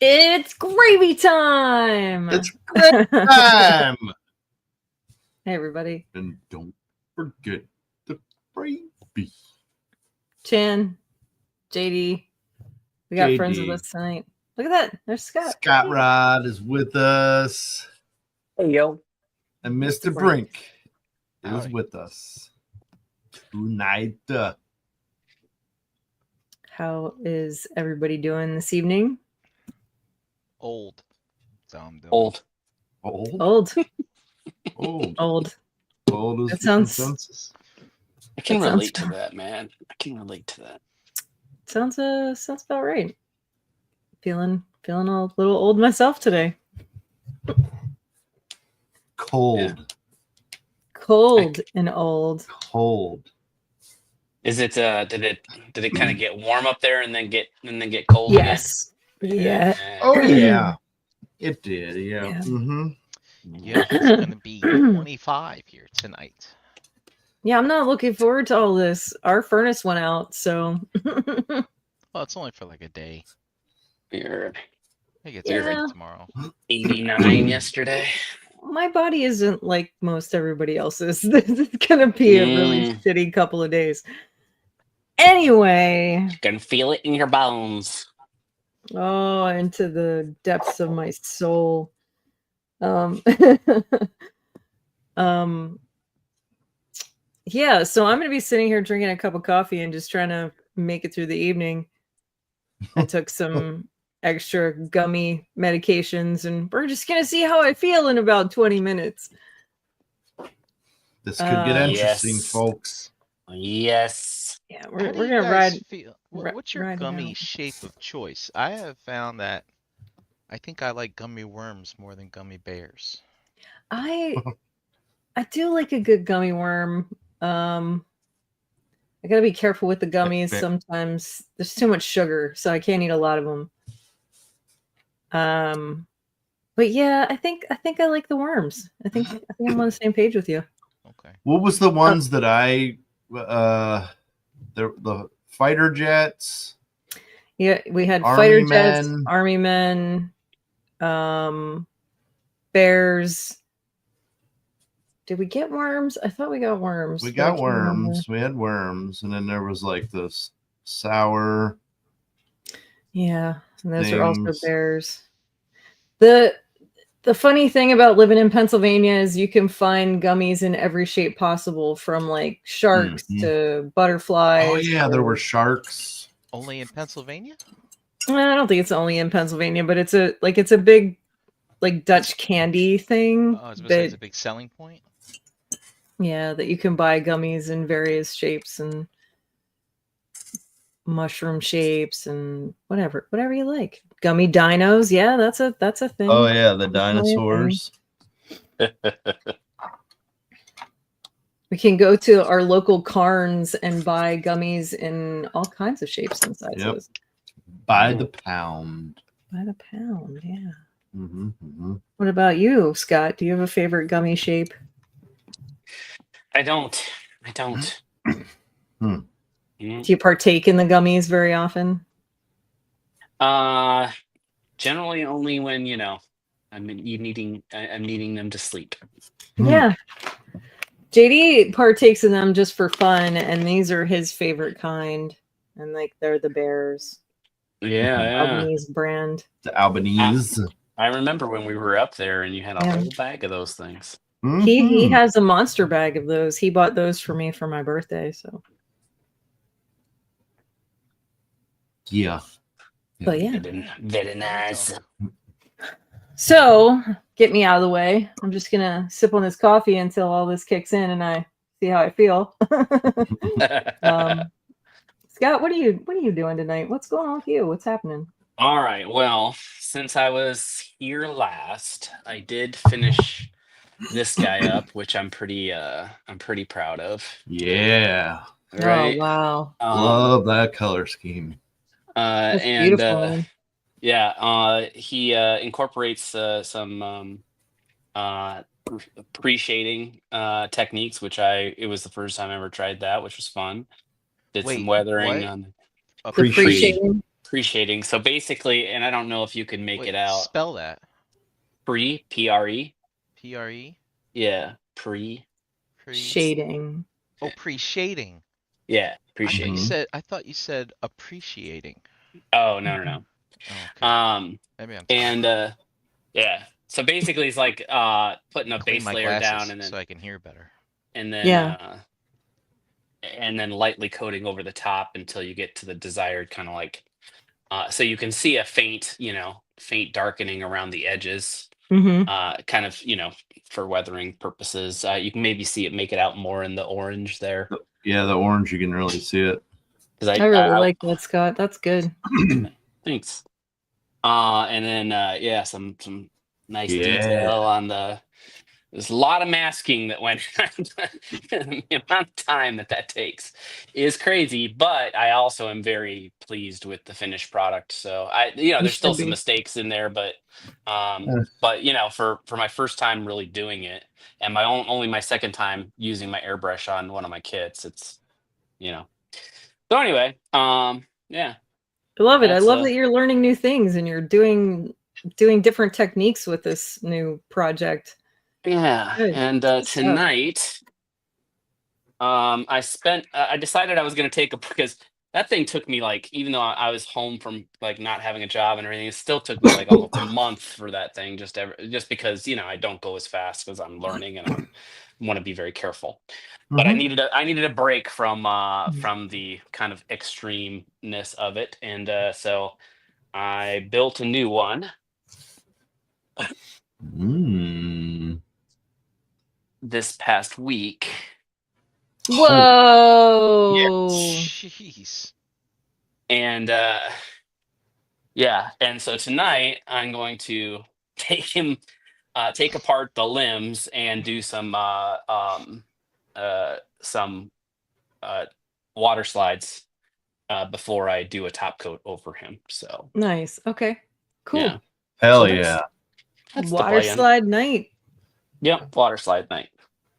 It's gravy time! It's great time! Hey, everybody. And don't forget the gravy. Chan, JD, we got friends with JD. us tonight. Look at that. There's Scott. Scott Rod is with us. Hey, yo. And Mr. Brink is with us tonight. How is everybody doing this evening? Old. So I'm doing. Old. Old? Old. Old. Old. Old is That the sounds- consensus. I can That sounds relate to fun. that, man. I can relate to that. Sounds about right. Feeling a little old myself today. Cold. Yeah. Cold and old. Cold. Is it did it kind of get warm up there and then get cold Yes. Yeah. again? Oh, yeah. It did, yeah. Yeah. Mm-hmm. Yeah, it's going to be 25 here tonight. Yeah, I'm not looking forward to all this. Our furnace went out, so Well, it's only for like a day. You're It gets Yeah. ready tomorrow. 89 yesterday. my body isn't like most everybody else's. This is gonna be a really shitty couple of days. Anyway, You can feel it in your bones. oh, into the depths of my soul. Yeah, so I'm gonna be sitting here drinking a cup of coffee and just trying to make it through the evening. I took some extra gummy medications, and we're just gonna see how I feel in about 20 minutes. This could get interesting, Yes. folks. Yes. Yeah, How we're do you gonna guys ride. feel? ri- What's your ride it gummy out. shape of choice? I have found that I think I like gummy worms more than gummy bears. I do like a good gummy worm. I gotta be careful with the gummies. Sometimes there's too much sugar, so I can't eat a lot of them. But yeah, I think I like the worms. I think I'm on the same page with you. Okay. What was the ones that I the fighter jets? Yeah, we had Army fighter jets, men. army men, bears. Did we get worms? I thought we got worms. We but I got can't remember. worms. We had worms, and then there was like this sour. Yeah, and those are also things. bears. The funny thing about living in Pennsylvania is you can find gummies in every shape possible, from like sharks to butterflies. Oh yeah, there were sharks. Only in Pennsylvania? I don't think it's only in Pennsylvania, but it's a big like Dutch candy thing. Oh, I was going to say it's a big selling point. Yeah, that you can buy gummies in various shapes and mushroom shapes and whatever you like. Gummy dinos, yeah, that's a thing. Oh yeah, the dinosaurs. We can go to our local Carnes and buy gummies in all kinds of shapes and sizes. By the pound. By the pound, yeah. Mm-hmm. What about you, Scott? Do you have a favorite gummy shape? I don't. Hmm. Do you partake in the gummies very often? Generally only when I'm needing them to sleep. Yeah. JD partakes in them just for fun, and these are his favorite kind, and like they're the bears. Yeah. Albanese brand. The Albanese. I remember when we were up there and you had a Yeah. whole bag of those things. He has a monster bag of those. He bought those for me for my birthday, so. Yeah. But yeah. Very nice. So, get me out of the way. I'm just gonna sip on this coffee until all this kicks in and I see how I feel. Scott, what are you doing tonight? What's going on with you? What's happening? All right. Well, since I was here last, I did finish this guy up, which I'm pretty proud of. Yeah. Right. Oh wow. Love that color scheme. That's And beautiful, man. yeah, he incorporates some pre-shading techniques, which it was the first time I ever tried that, which was fun. Did some weathering what? on A The pre-shading. Pre-shading. So basically, and I don't know if you can make Wait, it out. spell that. Pre. P-R-E? Yeah, pre. Shading. Oh, pre-shading. Yeah, I thought you Mhm. pre-shading. said appreciating. Oh, no. Oh, okay. Maybe I'm And sorry. yeah. So basically, it's like putting a Clean base my layer down, glasses and so I can hear better. then Yeah. and then lightly coating over the top until you get to the desired kind of like. So you can see a faint darkening around the edges. Mm-hmm. Kind of, for weathering purposes. You can maybe see it make it out more in the orange there. Yeah, the orange, you can really see it. Because I really like that, Scott. That's good. thanks. And then yeah, some nice Yeah. detail on the. There's a lot of masking that went. The amount of time that takes is crazy, but I also am very pleased with the finished product. So You there's still should some be. mistakes in there, but Yeah. for my first time really doing it, and only my second time using my airbrush on one of my kits, it's So anyway, yeah, I love it. I that's love that you're learning new things and you're doing different techniques with this new project. yeah, Good. and Good stuff. tonight. I decided I was going to take because that thing took me like, even though I was home from like not having a job and everything, it still took me like almost a month for that thing just because, I don't go as fast because I'm learning and I want to be very careful. But I Mhm. needed a break from the kind of extremeness of it. And so I built a new one Mm. this past week. Whoa. Jeez. And yeah, and so tonight I'm going to take apart the limbs and do some water slides before I do a top coat over him. So Nice. Okay. Cool. yeah, Hell so yeah. that's the Water plan. slide night. Yep, water slide night.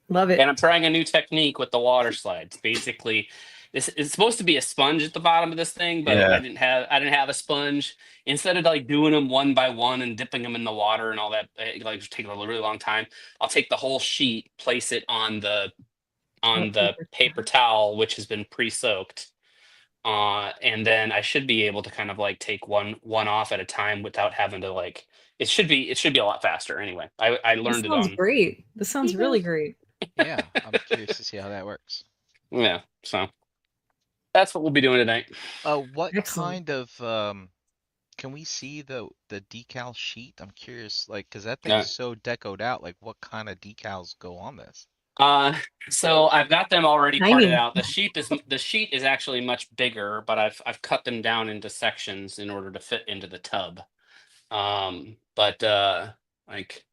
Love it. And I'm trying a new technique with the water slides. Basically, this is supposed to be a sponge at the bottom of this thing, but Yeah. I didn't have a sponge. Instead of like doing them one by one and dipping them in the water and all that, like take a really long time. I'll take the whole sheet, place it on the What paper towel, which has been pre-soaked, and then I should be able to kind of like take one off at a time without having to like. It should be a lot faster. Anyway, I This learned it sounds on. great. This sounds Yeah. really great. Yeah, I'm curious to see how that works. Yeah, so that's what we'll be doing tonight. What Excellent. kind of can we see the decal sheet? I'm curious, like, because that Yeah. thing's so decoed out. Like, what kind of decals go on this? So I've got them already parted Tiny. out. The sheet is actually much bigger, but I've cut them down into sections in order to fit into the tub. But like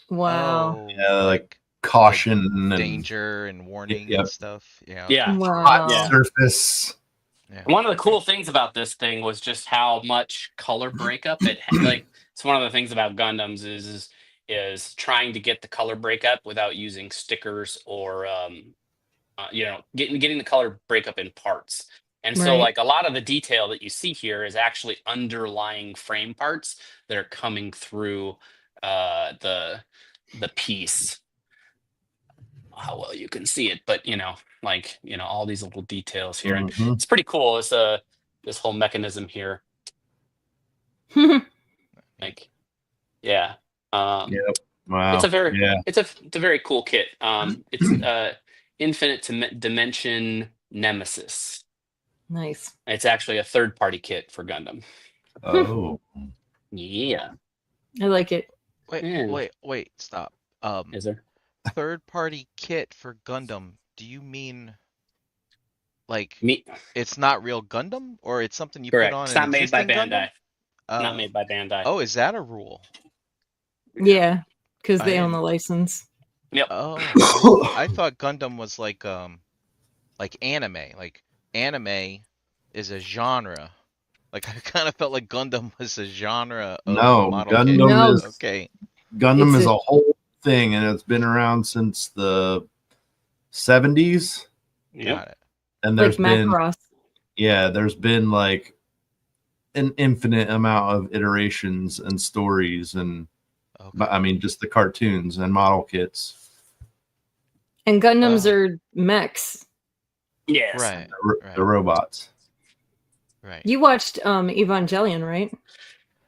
Wow. Oh, Yeah, like caution and danger and warning and yep. stuff. Yeah. yeah, Okay. Hot Wow. surface. Yeah. one of the cool things about this thing was just how much color breakup like it's one of the things about Gundams is trying to get the color breakup without using stickers or getting the color breakup in parts. And so Right. like a lot of the detail that you see here is actually underlying frame parts that are coming through the piece. How well you can see it, but all these little details here, and Mhm. it's pretty cool. It's this whole mechanism here, like yeah. Yep. It's a Wow. very Yeah. it's a very cool kit. It's infinite dimension nemesis. Nice. It's actually a third-party kit for Gundam. Oh. Yeah. I like it. And Wait, stop. is there? Third party kit for Gundam. Do you mean like Me it's not real Gundam or it's something you put correct. on It's an not made by existing Gundam? Bandai. Not made by Bandai. Oh, is that a rule? Yeah, because I they own the didn't. license. Yep. Oh, I thought Gundam was like anime. Like anime is a genre. Like I kind of felt like Gundam was a genre of No, model kit. No. Okay. Gundam It's is a- a whole thing, and it's been around since the 70s. Yep. Got it. And like Macross. there's been like an infinite amount of iterations and stories, and Okay. I mean, just the cartoons and model kits. And Gundams Wow. are mechs. Yes. Right. The robots. Right. You watched Evangelion, right?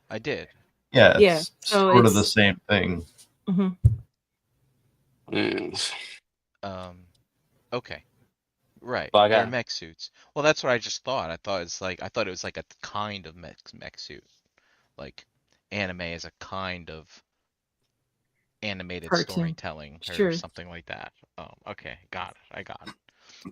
I did. Yeah, Yeah, it's so sort of the it's- same thing. Mhm. Mm. Okay. Right. Well, I They're got mech suits. Well, that's what I just thought. I thought it was like a kind of mech suit. Like anime is a kind of animated Cartoon. storytelling or Sure. something like that. Oh, okay. Got it. I got it.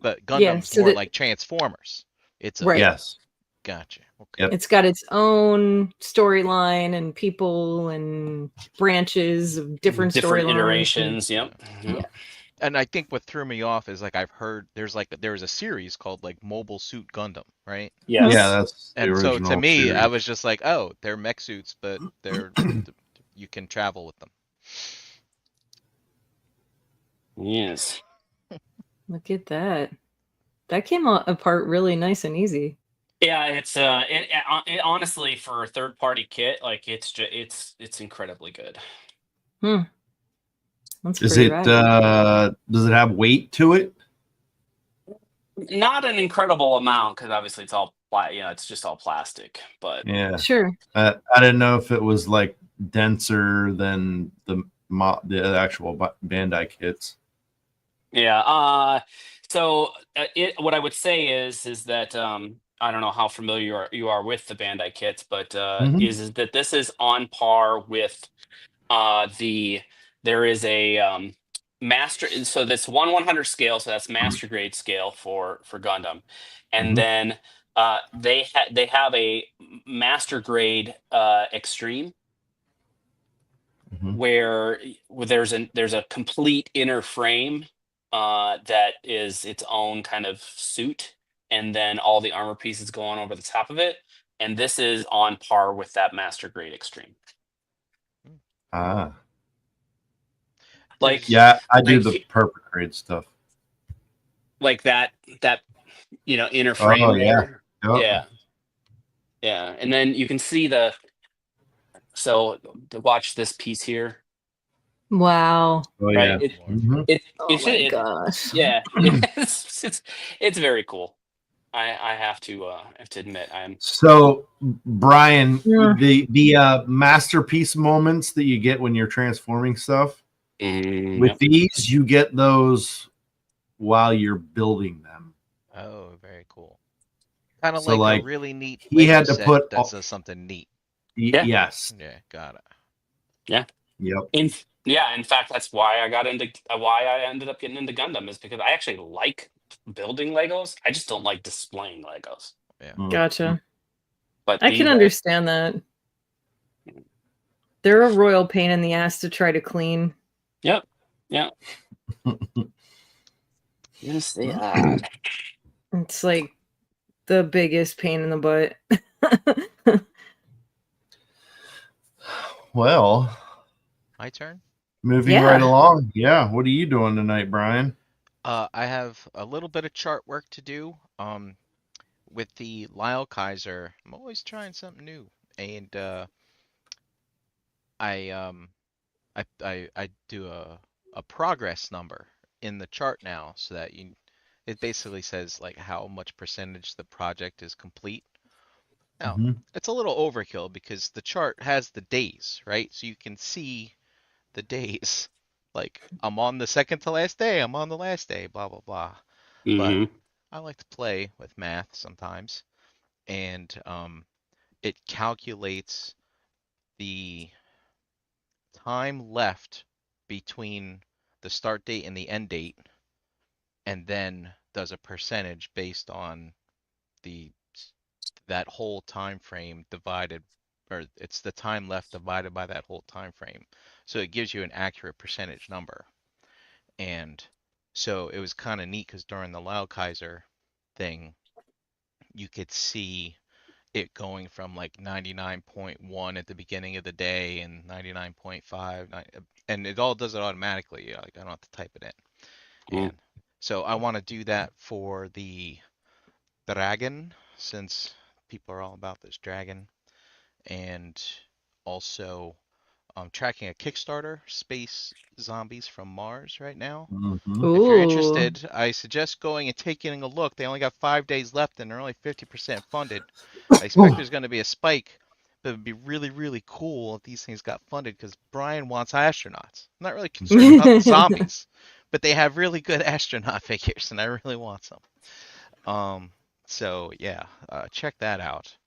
But Yeah, Gundam's so more that like Transformers. It's a right. Yes. Gotcha. Okay. Yep. It's got its own storyline and people and branches of different storylines. iterations. Yep. Yeah. Mhm. Yeah. And I think what threw me off is like I've heard there was a series called like Mobile Suit Gundam, right? Yes. Yeah, that's the And so to original me, I series. was just like, oh, they're mech suits, but you can travel with them. Yes. Look at that. That came apart really nice and easy. Yeah, it honestly for a third party kit, like it's incredibly good. That's Is pretty it? rad. Does it have weight to it? Not an incredible amount because obviously it's just all plastic. But Yeah. Sure. I didn't know if it was like denser than the actual Bandai kits. yeah, so what I would say is that I don't know how familiar you are with the Bandai kits, but Mhm. is that this is on par with the there is a master, so that's 1/100 scale, so that's master grade scale for Gundam, and Mhm. then they have a master grade extreme Mhm. where there's a complete inner frame that is its own kind of suit, and then all the armor pieces go on over the top of it, and this is on par with that master grade extreme. Ah. Like Yeah, I do like the perfect grade stuff. like that inner Oh frame yeah. there. Yep. Yeah, and then you can see so to watch this piece here, Wow. Oh right? yeah. Mhm. Oh Should my gosh. yeah, it's very cool. I have to admit So Brian, Yeah. the masterpiece moments that you get when you're transforming stuff with yep. these, you get those while you're building them. Oh, very cool. Kind of So like a like really neat he Lego had to set put that does something neat. Yeah. Yes. Yeah, got it. Yeah. Yep. In fact, that's why why I ended up getting into Gundam, is because I actually like building Legos. I just don't like displaying Legos. Yeah. Gotcha. But I can understand that. They're a royal pain in the ass to try to clean. Yep. Yep. Yes, they are. It's like the biggest pain in the butt. Well, My turn. moving right Yeah. along. Yeah. What are you doing tonight, Brian? I have a little bit of chart work to do. With the Lyle Kaiser, I'm always trying something new, and I I do a progress number in the chart now, so that it basically says like how much percentage the project is complete. Now, Mhm. it's a little overkill because the chart has the days, right? So you can see the days. Like I'm on the second to last day, I'm on the last day, blah blah blah. But Mm-hmm. I like to play with math sometimes, and it calculates the time left between the start date and the end date, and then does a percentage based on the that whole time frame divided, or it's the time left divided by that whole time frame. So it gives you an accurate percentage number. And so it was kind of neat because during the Lao Kaiser thing, you could see it going from like 99.1 at the beginning of the day and 99.5, and it all does it automatically. Like I don't have to type it in. Mm. And so I want to do that for the Dragon, since people are all about this dragon, and also tracking a Kickstarter, Space Zombies from Mars, right now. Mhm. If you're Ooh. interested, I suggest going and taking a look. They only got 5 days left, and they're only 50% funded. I expect there's going to be a spike, but it'd be really, really cool if these things got funded because Brian wants astronauts. I'm not really concerned about the zombies, but they have really good astronaut figures, and I really want some. So yeah, check that out.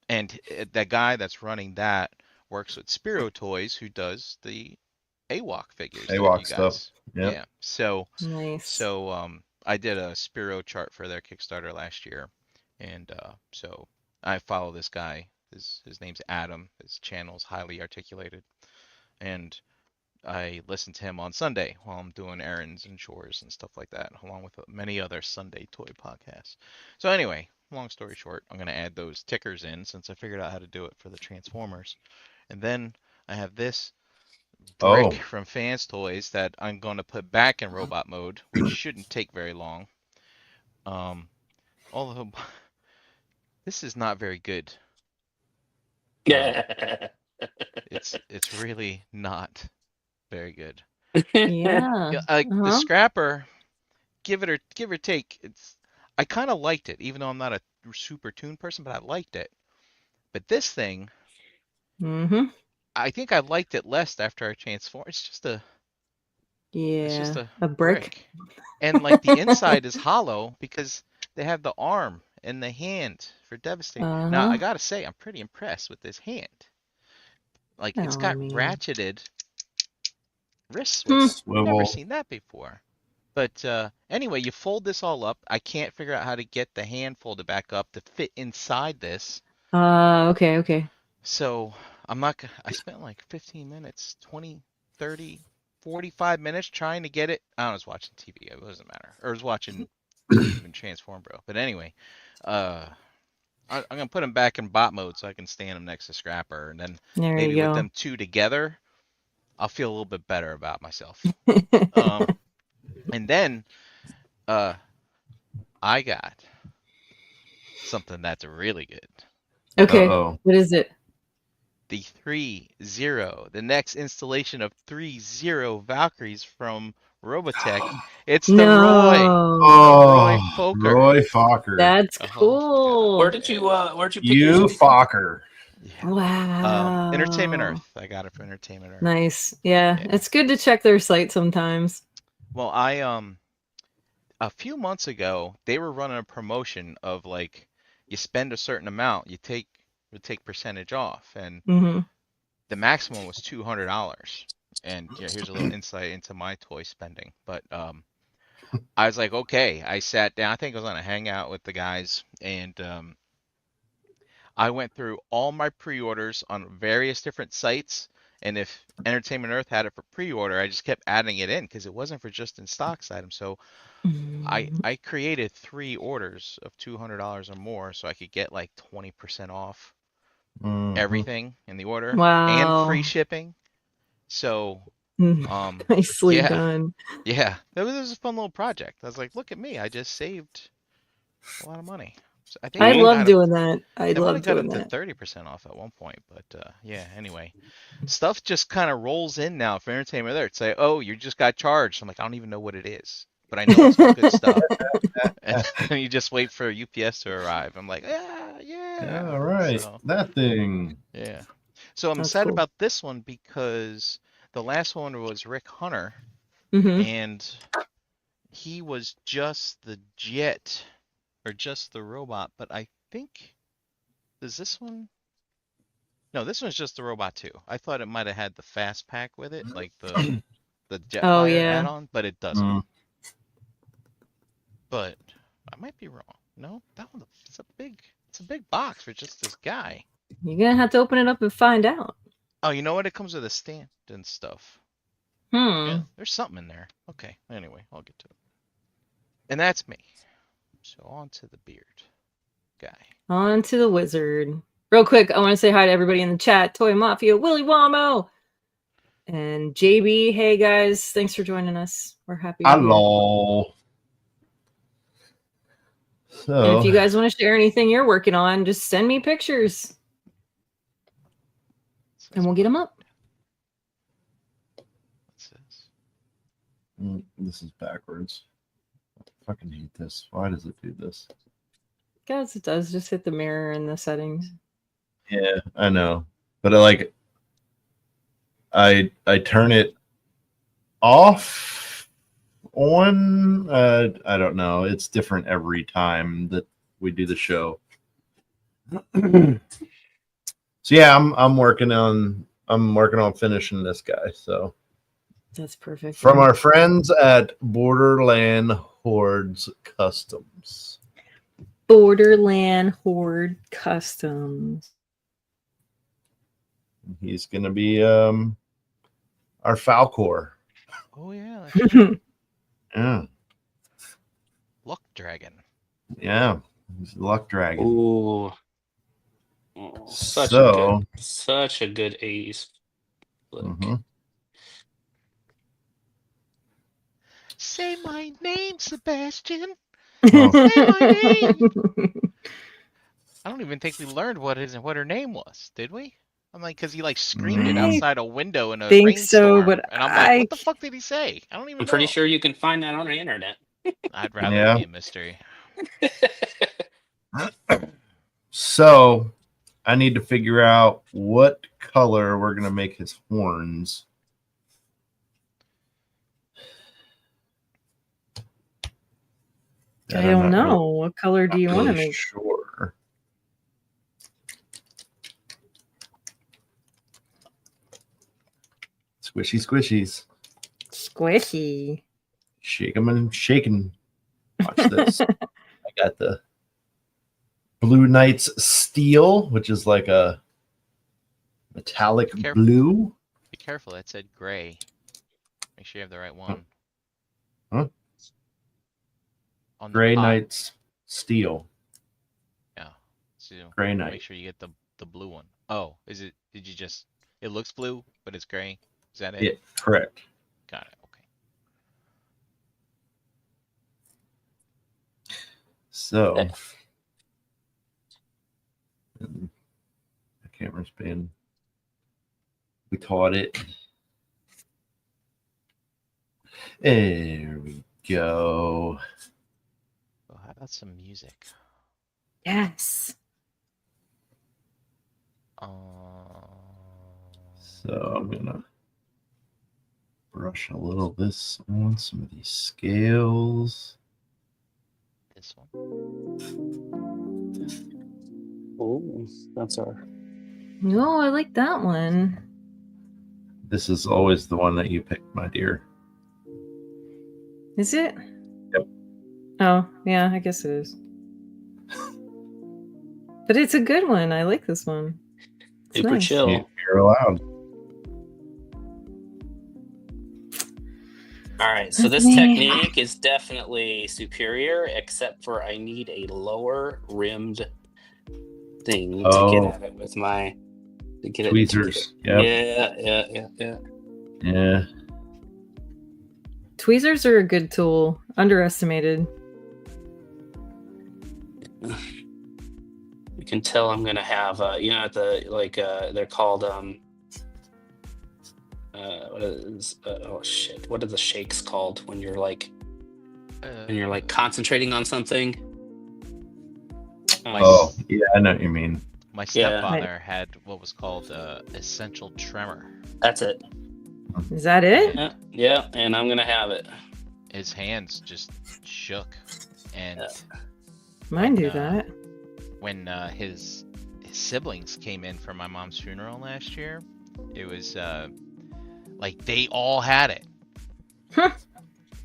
And that guy that's running that works with Spiro Toys, who does the AWOC figures that you AWOC stuff. guys. Yep. Yeah. So Nice. I did a Spiro chart for their Kickstarter last year, and so I follow this guy. His name's Adam. His channel's highly articulated, and I listen to him on Sunday while I'm doing errands and chores and stuff like that, along with many other Sunday toy podcasts. So anyway, long story short, I'm gonna add those tickers in since I figured out how to do it for the Transformers, and then I have this brick Oh, from Fans Toys that I'm going to put back in robot mode, which shouldn't take very long. Although this is not very good. It's really not very good. Yeah. Yeah, like the Uh-huh. scrapper, give or take, I kind of liked it, even though I'm not a super tuned person, but I liked it. But this thing, Mm-hmm. I think I liked it less after I transformed. It's just Yeah. a A brick. brick. And like the inside is hollow because they have the arm and the hand for Devastate. Now I Uh-huh. gotta say, I'm pretty impressed with this hand. Like it's Well, I got mean. ratcheted wrist Hmm. swivel. Never swivel. seen that before. But anyway, you fold this all up. I can't figure out how to get the hand folded back up to fit inside this. Okay, okay. So I'm not gonna, I spent like 15 minutes, 20, 30, 45 minutes trying to get it. I was watching TV. It doesn't matter. Or I was watching even Transform Bro. But anyway, uh, I'm gonna put them back in bot mode so I can stand them next to Scrapper, and then There maybe you with go. them two together, I'll feel a little bit better about myself. And then I got something that's really good. Okay. Uh-oh. What is it? The 3-0, the next installation of 3-0 Valkyries from Robotech. It's the Roy No. Oh, Fokker. Roy Fokker. That's Oh yeah. Where cool. did you pick You these from? Fokker. Yeah. Entertainment Wow. Earth. I got it from Entertainment Earth. Nice. Yeah. Yeah. It's good to check their site sometimes. Well, I a few months ago they were running a promotion of like you spend a certain amount, you take percentage off, and Mm-hmm. the maximum was $200. And yeah, here's a little insight into my toy spending. But I was like, okay. I sat down. I think I was on a hangout with the guys, and I went through all my pre-orders on various different sites. And if Entertainment Earth had it for pre-order, I just kept adding it in because it wasn't for just in stocks items. So I created 3 orders of $200 or more so I could get like 20% off Mhm. everything in the order and Wow. free shipping. So Nicely yeah, done. yeah, that was a fun little project. I was like, look at me, I just saved a lot of money. So I think I I might love got up. doing that. I I might love have got doing up to that. 30% off at one point, but yeah. Anyway, stuff just kind of rolls in now for Entertainment Alert. Say, oh, you just got charged. I'm like, I don't even know what it is, but I know it's all good stuff. And then you just wait for UPS to arrive. I'm like, yeah. All right. So That thing. yeah. So I'm That's excited cool. about this one because the last one was Rick Hunter, Mm-hmm. and he was just the jet or just the robot, but I think does this one? No, this one's just the robot too. I thought it might have had the fast pack with it, like the Oh Jetfire yeah. add-on, but it doesn't. Mm. But I might be wrong. No, that one it's a big box for just this guy. You're gonna have to open it up and find out. Oh, you know what? It comes with a stand and stuff. Yeah, Hmm. there's something in there. Okay, anyway, I'll get to it. And that's me. So on to the beard guy. On to the wizard. Real quick, I want to say hi to everybody in the chat. Toy Mafia, Willy Wamo, and JB. Hey guys, thanks for joining us. We're happy you're here. Hello. And if So you guys want to share anything you're working on, just send me pictures and we'll get them up. What's this? this is backwards. I fucking hate this. Why does it do this? Guys, it does. Just hit the mirror in the settings. Yeah, I know, but I turn it off on. I don't know. It's different every time that we do the show. So yeah, I'm working on finishing this guy. So That's perfect. from our friends at Borderland Hordes Customs. Borderland Horde Customs. He's gonna be our Falcor. Oh yeah, that's right. Yeah, Luck Dragon. yeah. He's the Luck Dragon. Ooh. Oh, such a good 80s flick. Mhm. Say my name, Sebastian. Oh, Say my name. I don't even think we learned what her name was, did we? I'm like, because he like screamed it I outside a window in a think rainstorm, so, but and I'm like, what the fuck did he say? I don't even I'm know. pretty sure you can find that on the internet. I'd rather Yeah. it be a mystery. So I need to figure out what color we're gonna make his horns. I And I'm don't not know. What color do you want to really make? sure. Squishy squishies. Squishy. Shake them and shaking. Watch this. I got the Blue Knights Steel, which is like a metallic Careful. blue. Be careful, it said gray. Make sure you have the right one. Huh? On the Gray pot. Knights Steel. Yeah. So Gray Knight. make sure you get the blue one. Oh, is it? Did you just? It looks blue, but it's gray. Is that it? Yeah, correct. Got it. Okay. So the camera's been. We taught it. There we go. Well, how about some music? Yes. So I'm gonna brush a little this on some of these scales. This one. Oh, that's our. No, I like that one. This is always the one that you picked, my dear. Is it? Yep. Oh, yeah, I guess it is. But it's a good one. I like this one. It's Super nice. chill. You're allowed. All right, so this technique is definitely superior, except for I need a lower rimmed thing to get at it with my Tweezers. Yep. Yeah. Tweezers are a good tool. Underestimated. You can tell I'm gonna have they're called what are the shakes called when you're like concentrating on something? Oh, yeah, I know what you mean. My stepfather had what was called essential tremor. That's it. Is that it? Yeah, and I'm gonna have it. His hands just shook, and Mine do that. When his siblings came in for my mom's funeral last year, it was like they all had it.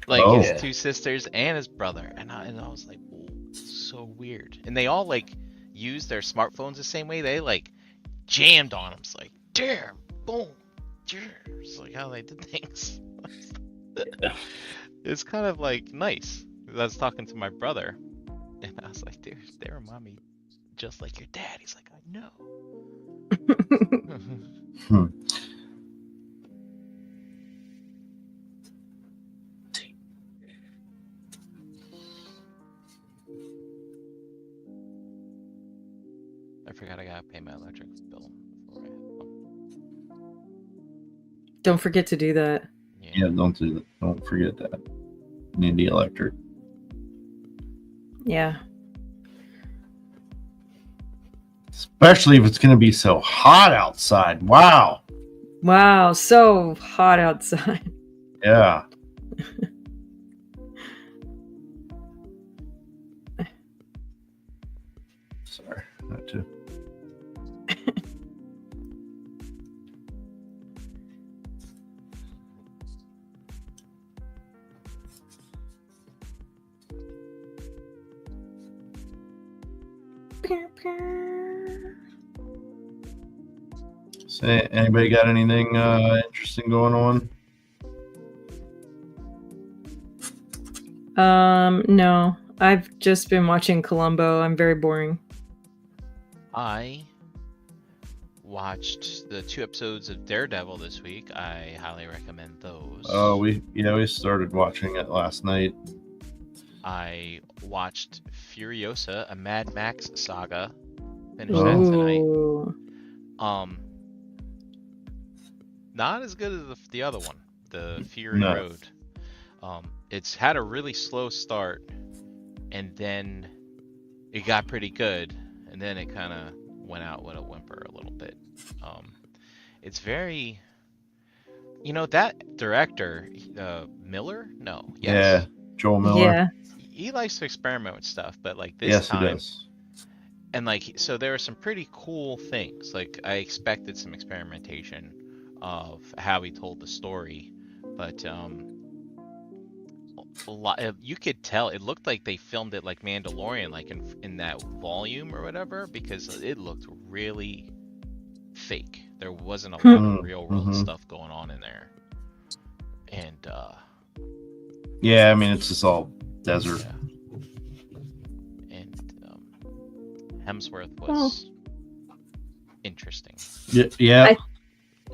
Like his two sisters and his brother, and I was like, whoa, so weird. And they all like used their smartphones the same way. They like jammed on them. It's like, damn, boom, it's like how they did things. It's kind of like nice. I was talking to my brother, and I was like, dude, they remind me just like your dad. He's like, I know. Don't forget to do that. Yeah, don't do that. Don't forget that. Need the electric. Yeah. Especially if it's going to be so hot outside. Wow. Wow, so hot outside. Yeah. Sorry, not to. Say, anybody got anything interesting going on? No. I've just been watching Columbo. I'm very boring. I watched the 2 episodes of Daredevil this week. I highly recommend those. Oh, we started watching it last night. I watched Furiosa, a Mad Max saga. Finished that tonight. Ooh. Not as good as the other one, the Fury No. Road. It's had a really slow start, and then it got pretty good, and then it kind of went out with a whimper a little bit. It's very, that director, Miller? No, yes. Yeah, Joel Miller. Yeah. He likes to experiment with stuff, but like this Yes, time, he does. and like, so there were some pretty cool things. Like I expected some experimentation of how he told the story, but a lot, you could tell it looked like they filmed it like Mandalorian, like in that volume or whatever, because it looked really fake. There wasn't a lot of real world stuff going on in there, and Yeah, I mean it's just all desert. yeah. And Hemsworth was interesting. Yeah.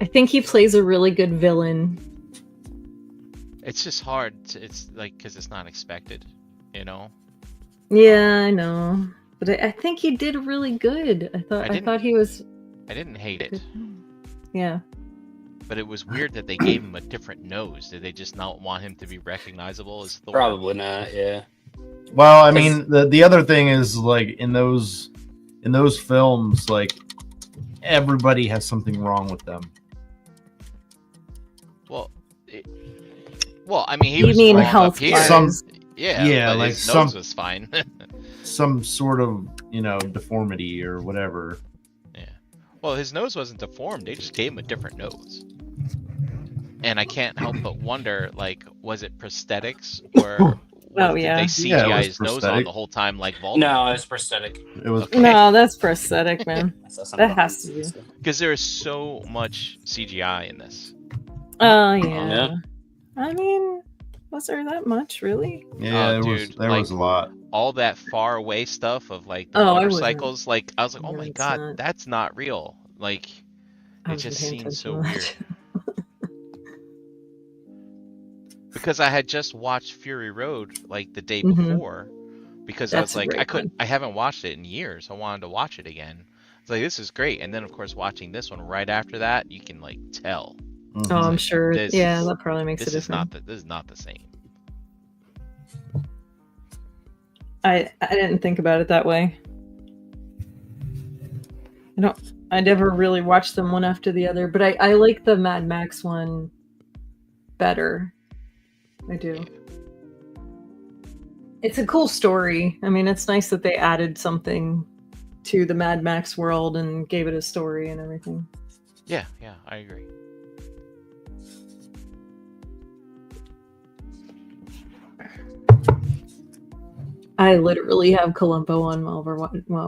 I think he plays a really good villain. It's just hard. It's like because it's not expected, Yeah, I know. But I think he did really good. I thought he was. I didn't hate it, Yeah. but it was weird that they gave him a different nose. Did they just not want him to be recognizable as Thor? Probably not. Yeah. Well, I mean, the other thing is like in those films, like everybody has something wrong with them. Well, I mean, he You was mean wrong health up here. wise? Yeah, but like his nose was fine. Some sort of deformity or whatever. Yeah. Well, his nose wasn't deformed. They just gave him a different nose. And I can't help but wonder, like, was it prosthetics or Oh, did yeah. they Yeah, it CGI was his nose on prosthetic. the whole time like Voldemort? No, it's prosthetic. It was Okay. No, that's prosthetic, man. That has to be. Because there is so much CGI in this. Oh yeah. Yeah. I mean, was there that much really? yeah, Oh, there was a lot. All that far away stuff of like the Oh, I wasn't motorcycles, like I was like, oh Yeah, my it's god, not. that's not real. Like I it wasn't just paying seems so attention weird. to that. Because I had just watched Fury Road like the day Mhm. before, because I That's was a like, great one. I haven't watched it in years. I wanted to watch it again. It's like this is great, and then of course watching this one right after that, you can like tell Mhm. Oh, I'm like, sure. this Yeah, is- that probably makes a this is difference. not this is not the same. I didn't think about it that way. I never really watched them one after the other, but I like the Mad Max one better. I do. It's a cool story. I mean, it's nice that they added something to the Mad Max world and gave it a story and everything. Yeah, I agree. I literally have Columbo on while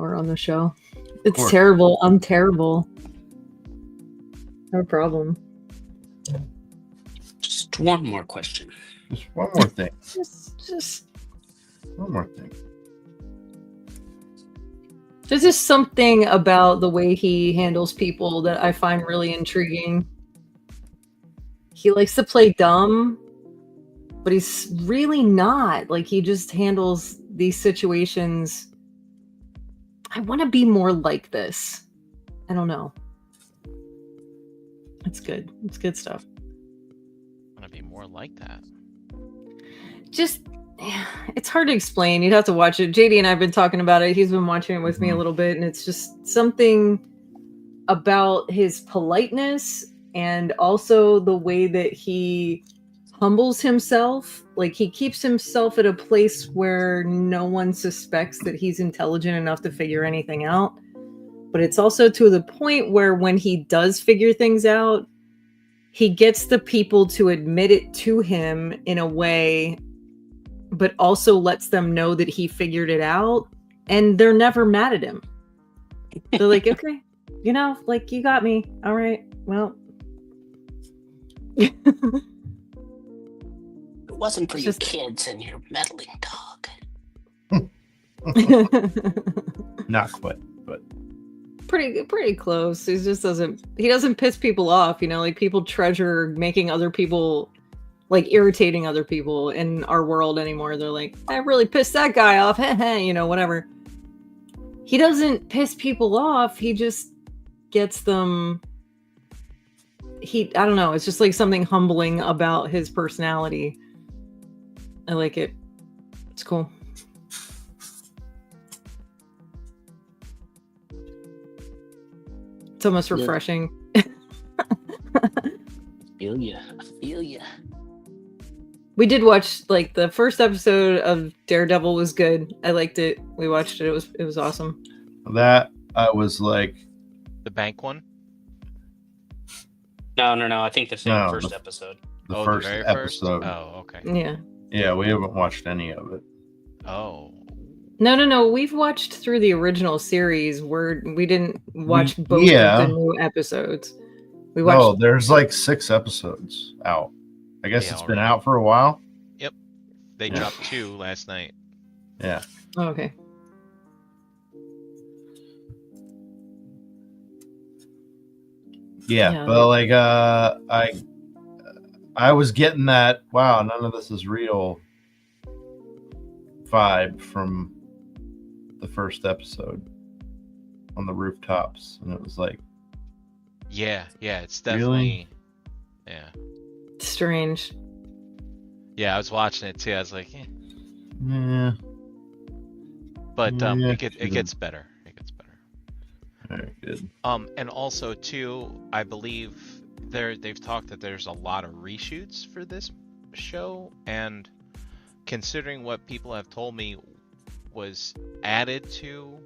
we're on the show. It's course. terrible. I'm terrible. No problem. Just one more question. Just one more thing. Just One more thing. there's just something about the way he handles people that I find really intriguing. He likes to play dumb, but he's really not. Like he just handles these situations. I want to be more like this. I don't know. It's good. It's good stuff. more like that. Just, it's hard to explain. You'd have to watch it. JD and I have been talking about it. He's been watching it with me a little bit, and it's just something about his politeness and also the way that he humbles himself. Like, he keeps himself at a place where no one suspects that he's intelligent enough to figure anything out. But it's also to the point where when he does figure things out, he gets the people to admit it to him in a way, but also lets them know that he figured it out, and they're never mad at him. They're like, okay, you know, like, you got me. All right, well. It wasn't for It's you just- kids and your meddling dog. Not quite, but pretty close. He doesn't piss people off, you know, like, people treasure making other people, like, irritating other people in our world anymore. They're like, I really pissed that guy off, you know, whatever. He doesn't piss people off, he just gets them. I don't know, it's just like something humbling about his personality. I like it. It's cool. It's almost refreshing. Feel ya. I feel ya. We did watch, like, the first episode of Daredevil was good. I liked it. We watched it. It was awesome. that I was like, The bank one? No. I think they're saying No, first the- episode. the Oh, first very episode. Oh, okay. Yeah. Yeah, we haven't watched any of it. Oh. No. We've watched through the original series where we didn't watch both yeah. of the new episodes. We watched. Oh, there's like 6 episodes out. I guess Yeah, it's been already. out for a while. They Yeah. dropped 2 last night. Yeah. Oh, okay. Yeah, Yeah. but like I was getting that wow, none of this is real vibe from the first episode on the rooftops, and it was like, Yeah, it's Really? definitely. Yeah. Strange. Yeah, I was watching it too. I was like, yeah, but Yeah, it should've- gets better. It gets better. very good. And also too, I believe they've talked that there's a lot of reshoots for this show, and considering what people have told me was added to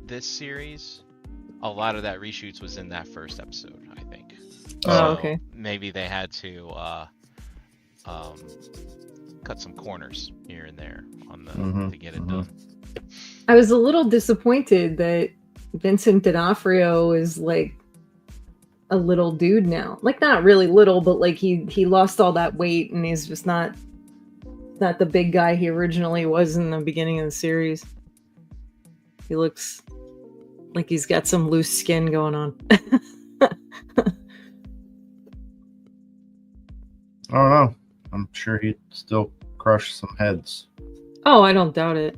this series, a lot of that reshoots was in that first episode, I think. Oh, okay. Maybe they had to cut some corners here and there on the Mhm, to get it mhm. done. I was a little disappointed that Vincent D'Onofrio is like a little dude now. Like, not really little, but like he lost all that weight and he's just not the big guy he originally was in the beginning of the series. He looks like he's got some loose skin going on. I don't know. I'm sure he'd still crush some heads. Oh, I don't doubt it.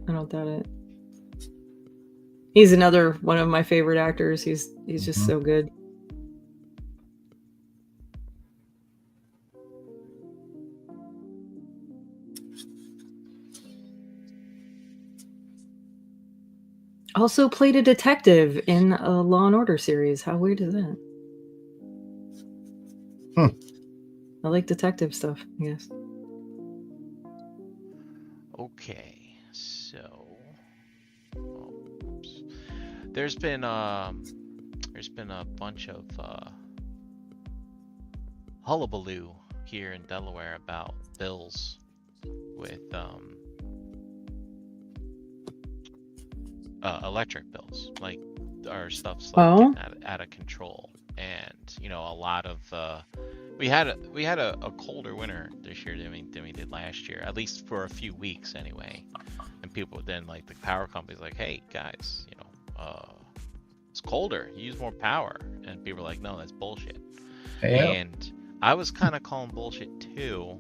He's another one of my favorite actors. He's just Mhm. so good. Also played a detective in a Law and Order series. How weird is that? I like detective stuff, I guess. Okay, so oops. There's been a bunch of hullabaloo here in Delaware about bills with electric bills. Like, our stuff's like getting out of control, and you know, a lot of we had a colder winter this year than we did last year, at least for a few weeks anyway. And people then, like, the power company's like, hey guys, you know, it's colder, you use more power, and people are like, no, that's bullshit. Yeah. And I was kind of calling bullshit too,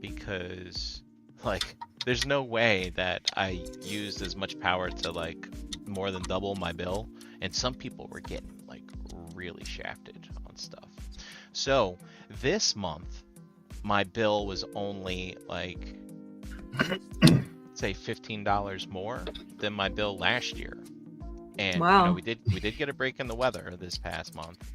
because, like, there's no way that I used as much power to, like, more than double my bill, and some people were getting, like, really shafted on stuff. So this month my bill was only like, say $15 more than my bill last year. And Wow. we did get a break in the weather this past month.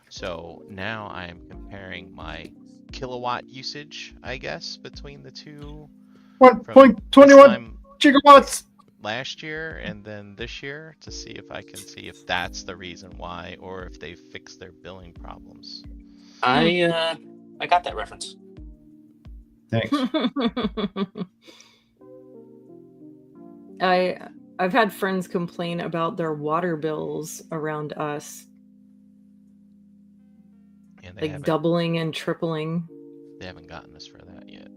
So now I am comparing my kilowatt usage, I guess, between the two from this 1.21 time gigawatts. last year and then this year to see if I can see if that's the reason why or if they fixed their billing problems. I got that reference. Thanks. I've had friends complain about their water bills around us, And like doubling and tripling. they haven't gotten us for that yet.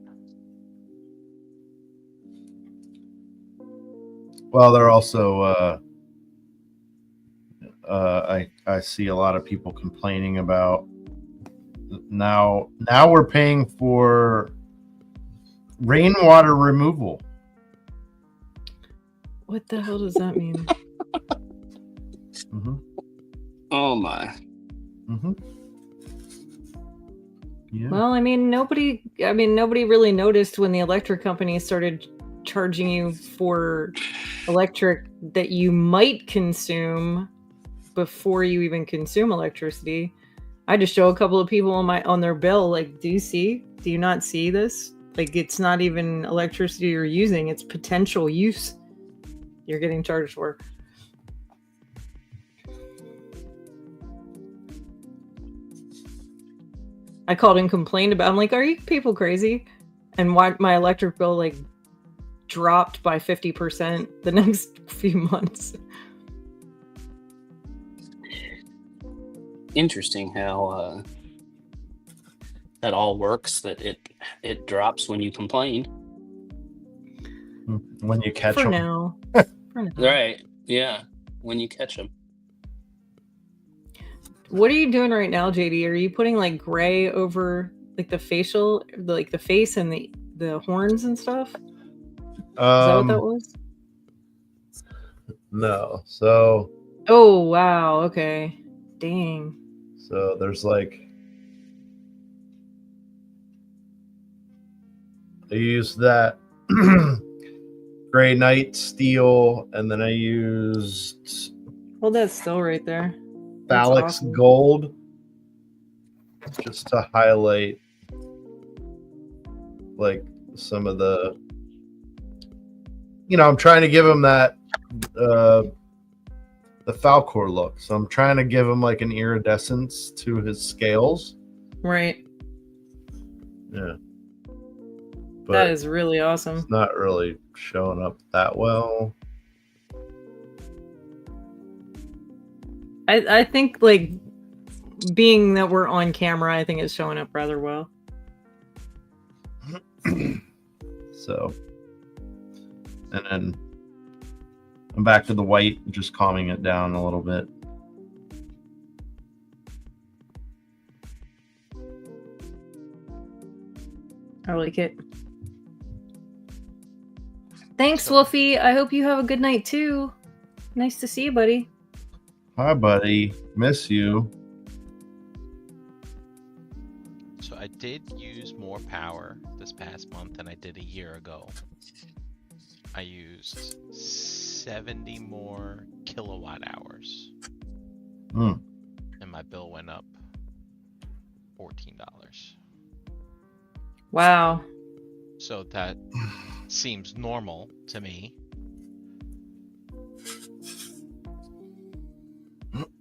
Well, they're also I see a lot of people complaining about now we're paying for rainwater removal. What the hell does that mean? Mm-hmm. Oh my. Mm-hmm. Yeah. Well, I mean, nobody really noticed when the electric company started charging you for electric that you might consume before you even consume electricity. I just show a couple of people on their bill, like, do you not see this? Like, it's not even electricity you're using, it's potential use you're getting charged for. I called and complained about. I'm like, are you people crazy? And why my electric bill like dropped by 50% the next few months. Interesting how that all works. That it drops when you complain. When you catch For them. now. For now. Right? Yeah. When you catch them. What are you doing right now, JD? Are you putting like gray over like the facial, like the face and the horns and stuff? Is that what that was? No. So. Oh wow. Okay. Dang. So there's like. I use that gray night steel, and then I used Hold that still right there. Phalix awesome. gold just to highlight like some of the. I'm trying to give him that the Falcor look. So I'm trying to give him like an iridescence to his scales. Right. Yeah. But that is really awesome. It's not really showing up that well. I think like being that we're on camera, I think it's showing up rather well. So, and then I'm back to the white, just calming it down a little bit. I like it. Thanks, Wolfie. I hope you have a good night too. Nice to see you, buddy. Hi, buddy. Miss you. So I did use more power this past month than I did a year ago. I used 70 more kilowatt hours. Mm. And my bill went up $14. Wow. So that seems normal to me.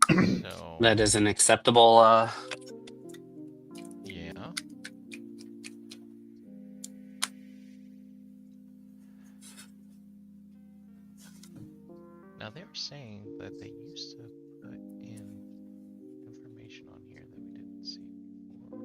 So That is an acceptable yeah. Now they were saying that they used to put in information on here that we didn't see before.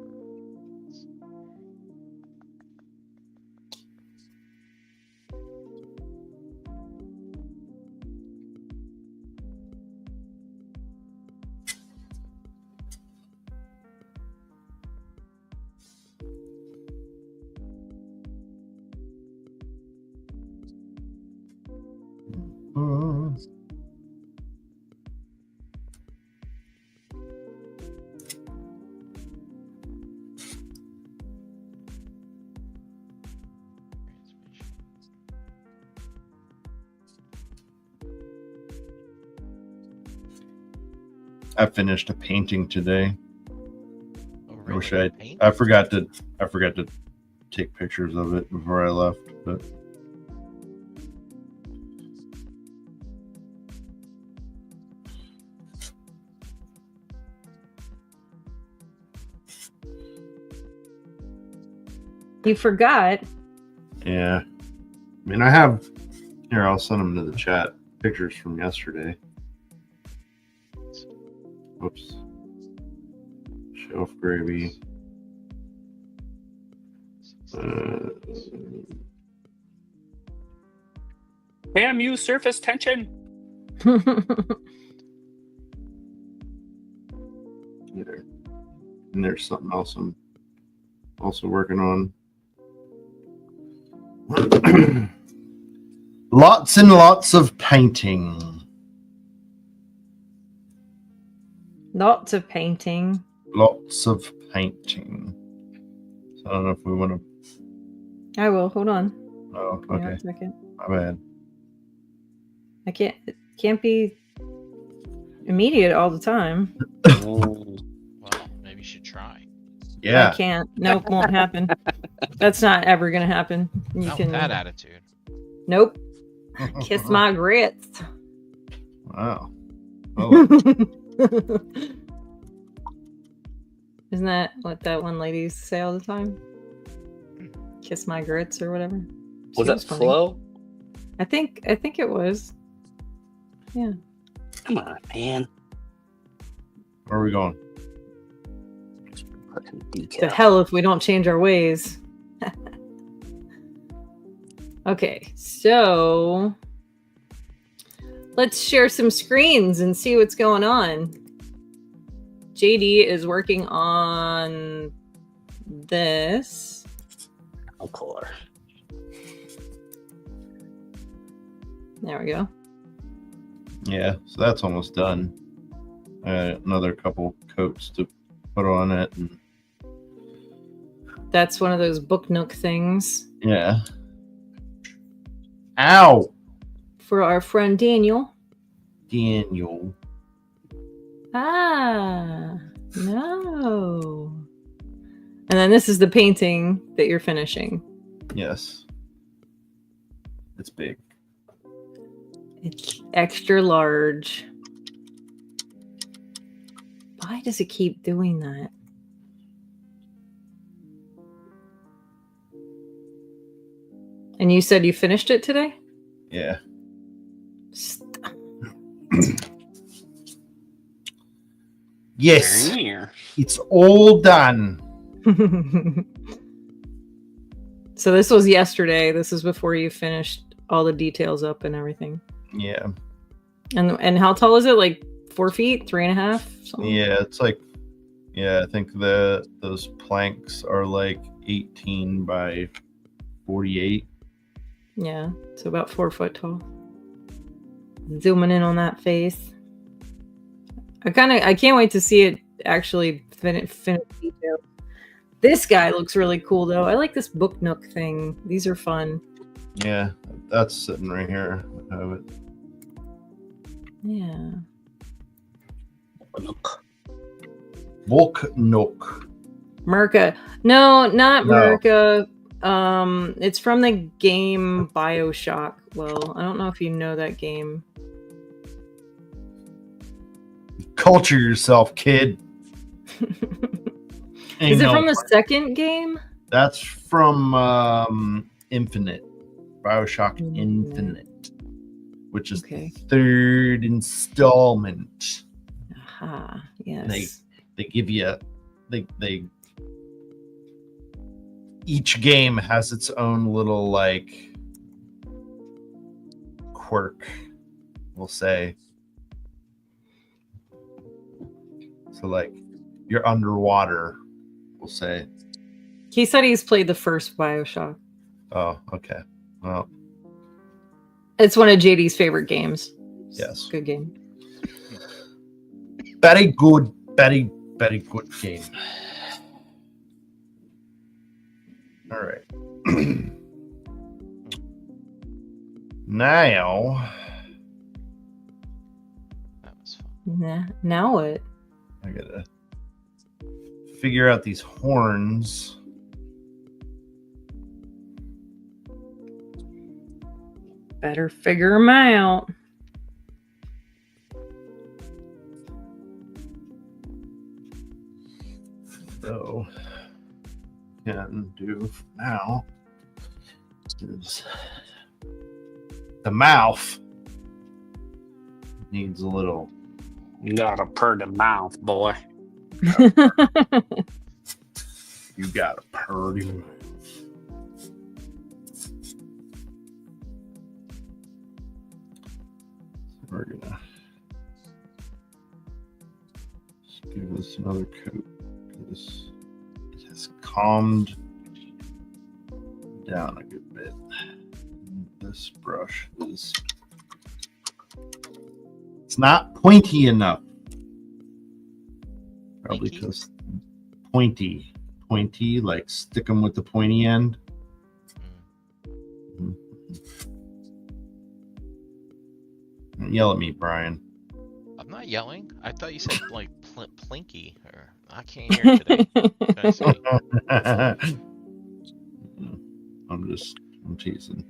I finished a painting today. Oh, I wish really? I Paint? I forgot to take pictures of it before I left, but You forgot. yeah. I mean, I have here. I'll send them to the chat. Pictures from yesterday. Whoops. ShelfGravy. Damn you, surface tension. There. And there's something else I'm also working on. Lots and lots of painting. Lots of painting. Lots of painting. So I don't know if we want to. I will. Hold on. Oh, Give me okay. 1 second. My bad. It can't be immediate all the time. Well, maybe you should try. Yeah. I can't. Nope, won't happen. That's not ever gonna happen. You Not can. with that attitude. Nope. Kiss my grits. Wow. Oh, Isn't that what that one lady used to say all the time? Kiss my grits or whatever. Was She that funny. Flo? I think it was. Yeah. Come on, man. where are we going? Fucking To decaf. hell if we don't change our ways. Okay, so let's share some screens and see what's going on. JD is working on this. I'll call her. There we go. Yeah, so that's almost done. Another couple coats to put on it, and That's one of those book nook things yeah. Ow, for our friend Daniel. Daniel. Ah, no. And then this is the painting that you're finishing. Yes, it's big. It's extra large. Why does it keep doing that? And you said you finished it today? Yeah. Yes, Here. it's all done. So this was yesterday. This is before you finished all the details up and everything. Yeah. And how tall is it? Like 4 feet, 3.5? Something? Yeah, it's like, yeah, I think those planks are like 18 by 48. Yeah, so about 4 foot tall. Zooming in on that face. I can't wait to see it actually finish detail. This guy looks really cool though. I like this book nook thing. These are fun. Yeah, that's sitting right here. I have it. Yeah. Look. Book Nook. Merca. No, not No. Merca. It's from the game BioShock. Well, I don't know if you know that game. Culture yourself, kid. Is it from the second game? That's from Infinite. BioShock Infinite. Which is Okay. the third installment. Aha, yes. They give you they each game has its own little like quirk, we'll say. So like you're underwater, we'll say. He said he's played the first BioShock. Oh, okay. Well, It's one of JD's favorite games. yes. Good game. Very good game. All right. Now That was fun. Nah, now what? I gotta figure out these horns. Better figure them out. So, can do now is the mouth needs a little. You got a pretty mouth, boy. You got a purdy mouth. We're gonna just give this another coat because it has calmed down a good bit. This brush is it's not pointy enough. Probably Pinky? because pointy, like stick them with the pointy end. Mm. Don't yell at me, Brian. I'm not yelling. I thought you said like plinky, or I can't hear today. What did I say? I'm teasing.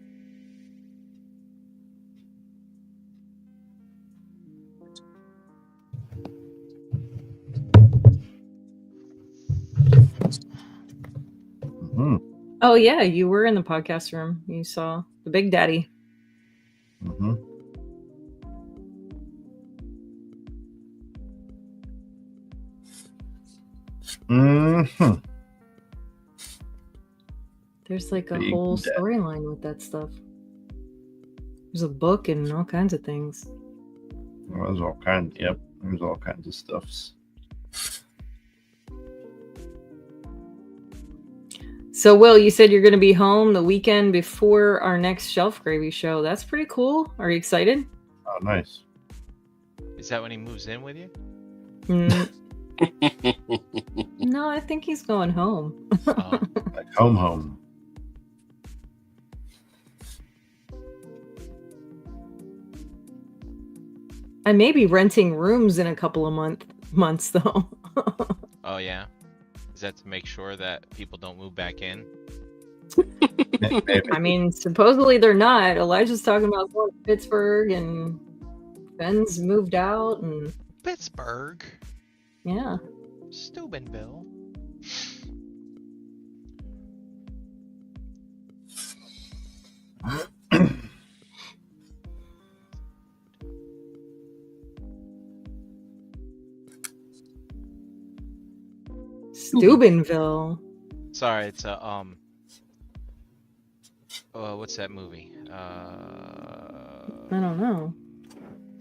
Mhm. Oh yeah, you were in the podcast room. You saw the Big Daddy. Mhm. Mhm. There's like a Big whole Daddy. storyline with that stuff. There's a book and all kinds of things. Well, there's all kinds. Yep, there's all kinds of stuffs. So, Will, you said you're going to be home the weekend before our next Shelf Gravy show. That's pretty cool. Are you excited? Oh, nice. Is that when he moves in with you? Mm, no, I think he's going home. Oh, Like home. I may be renting rooms in a couple of months, though. oh yeah. Is that to make sure that people don't move back in? Maybe. I mean, supposedly they're not. Elijah's talking about going to Pittsburgh, and Ben's moved out, and Pittsburgh, yeah. Steubenville. Steubenville. Sorry, it's a what's that movie? I don't know.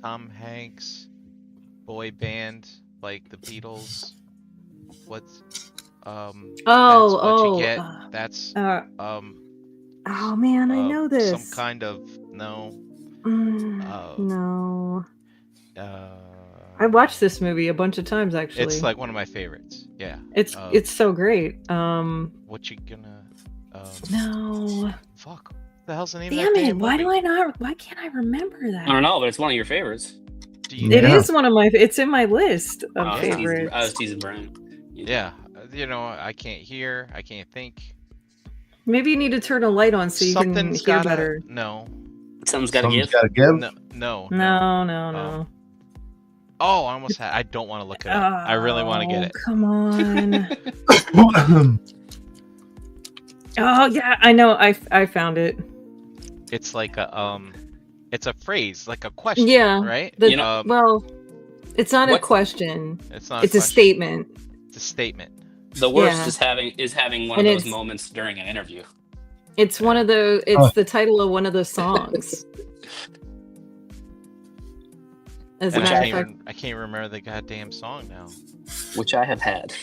Tom Hanks, boy band like the Beatles. What's Oh, that's what oh, you get. That's oh man, I know this. some kind of no. No. I watched this movie a bunch of times actually. It's like one of my favorites. Yeah. It's so great. What you gonna No. fuck. What the hell's the name Damn of that it, damn movie? why can't I remember that? I don't know, but it's one of your favorites. Do you It Yeah. is one of my it's in my list of I was teasing- favorites. I was teasing Brian. Yeah, you know, I can't hear, I can't think. Maybe you need to turn a light on so you can Something's hear gotta better. no. Something's got to Something's give. got to give. No. No. Oh, I almost had. I don't want to look it up. I really want to get it. Come on. Oh yeah, I know. I found it. It's like a it's a phrase, like a question. Yeah. Right. You know- Well, it's not a What- question. It's not. It's a question. statement. It's a statement. The worst Yeah. is having one And of those it's- moments during an interview. It's one of the. It's the title of one of the songs. As a And matter of fact, I can't remember the goddamn song now. Which I have had.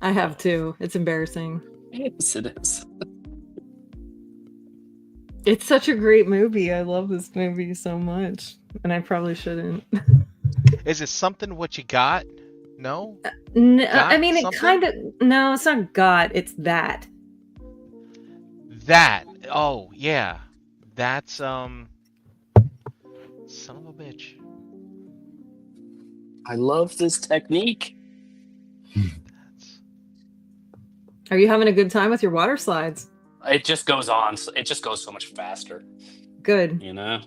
I have too. It's embarrassing. Yes, it is. It's such a great movie. I love this movie so much, and I probably shouldn't. Is it something what you got? No. I mean, it something? kind of. No, it's not God. It's that. That. Oh yeah. That's son of a bitch. I love this technique. Are you having a good time with your water slides? It just goes on. It just goes so much faster. Good. You know.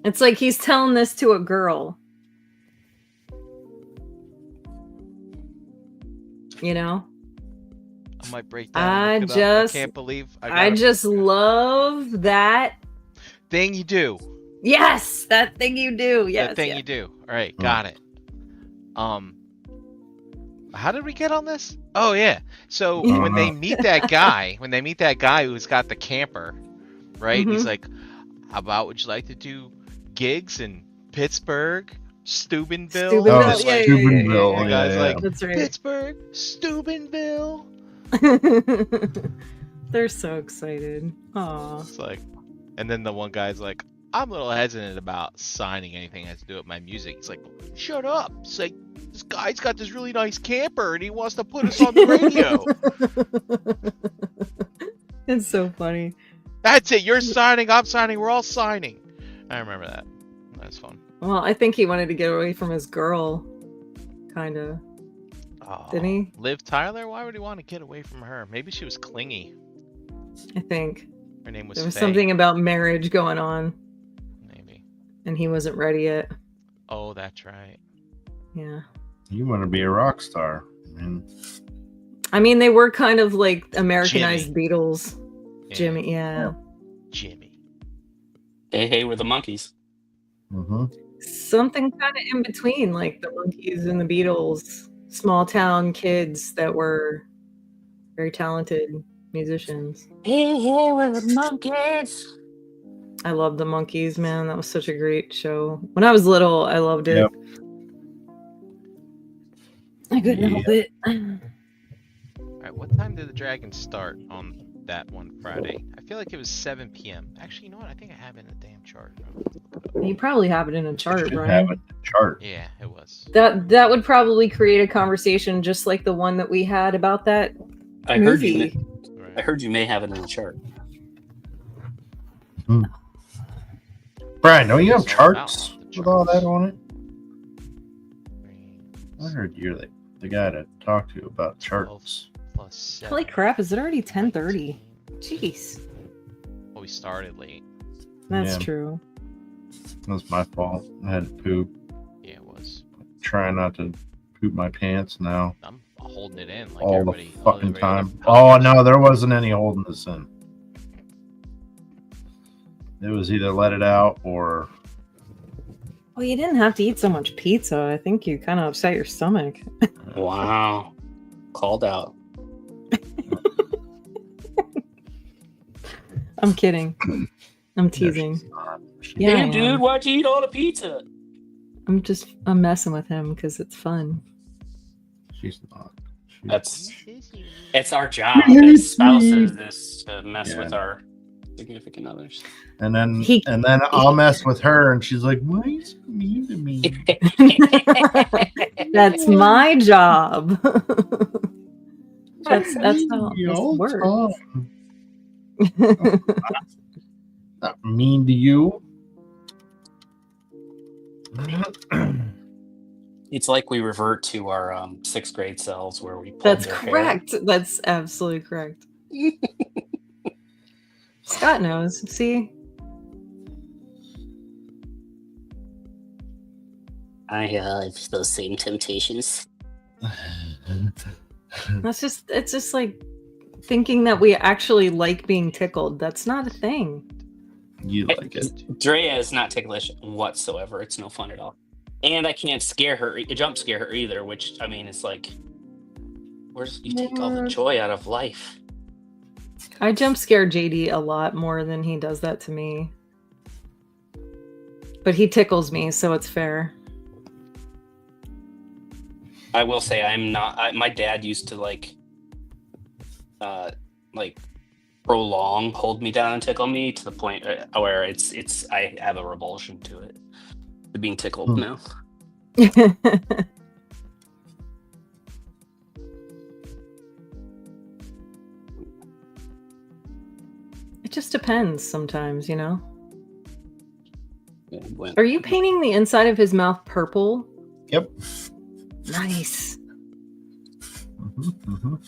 It's like he's telling this to a girl. You know? I might break down. And look it up. I can't believe I just love that thing you do. Yes, that thing you do. Yes, that thing you do. All right, got it. How did we get on this? Oh yeah. So when they meet that guy, who's got the camper, right? Mm-hmm. He's like, "How about would you like to do gigs in Pittsburgh, Steubenville?" Steubenville. The guy's like, "That's right. Pittsburgh, Steubenville." They're so excited. Aw. It's like, and then the one guy's like, "I'm a little hesitant about signing anything that has to do with my music." He's like, "Shut up." It's like, this guy's got this really nice camper and he wants to put us on the radio. It's so funny. That's it. You're signing, I'm signing, we're all signing. I remember that. That's fun. Well, I think he wanted to get away from his girl. Kind of. Oh, Didn't he? Liv Tyler? Why would he want to get away from her? Maybe she was clingy. I think. Her name was There was Faye. something about marriage going on. Maybe. And he wasn't ready yet. Oh, that's right. Yeah. You want to be a rock star. I mean, they were kind of like Americanized Beatles. Yeah. Jimmy, yeah. Jimmy. Hey, we're the Monkees. Mm-hmm. Something kind of in between, like the Monkees and the Beatles. Small town kids that were very talented musicians. Hey, we're the Monkees. I love the Monkees, man. That was such a great show. When I was little, I loved it. Yep. I couldn't help it. Alright, what time did the Dragons start on that one Friday? I feel like it was 7 p.m. Actually, you know what? I think I have it in the damn chart. You probably have it in a chart, Have Brian. a chart. Yeah, it was. That would probably create a conversation just like the one that we had about that I heard movie. I heard you may have it in the chart. Brian, don't you have It's all about charts the with all that charts. on it? I heard you're the guy to talk to about charts. Plus 7. Holy crap, is it already 10:30? Jeez. Well, we started late. That's Yeah. true. That was my fault. I had to poop. Yeah, it was. Trying not to poop my pants now. I'm holding it in like All the everybody. fucking time. everybody Oh, no, there wasn't any holding this in. It was either let it out or... Well, you didn't have to eat so much pizza. I think you kind of upset your stomach. Wow. Called out. I'm kidding. I'm teasing. Yeah, I Damn, am. dude, why'd you eat all the pizza? I'm messing with him because it's fun. She's not. It's our job as spouses is to mess with our significant others. And then I'll mess with her, and she's like, "Why are you so mean to me?" That's my job. that's how this works. Not mean to you. It's like we revert to our 6th grade selves where we pulled That's their correct. That's absolutely correct. Scott knows. See? I have those same temptations. It's just like thinking that we actually like being tickled. That's not a thing. You like it. Drea is not ticklish whatsoever. It's no fun at all. And I can't jump scare her either, which, I mean, it's like, you take all the joy out of life. I jump scare JD a lot more than he does that to me. But he tickles me, so it's fair. I will say my dad used to prolong, hold me down and tickle me to the point where I have a revulsion to it, to being tickled now. It just depends sometimes, you know? Yeah. went. Are you painting the inside of his mouth purple? Yep. Nice. Mhm.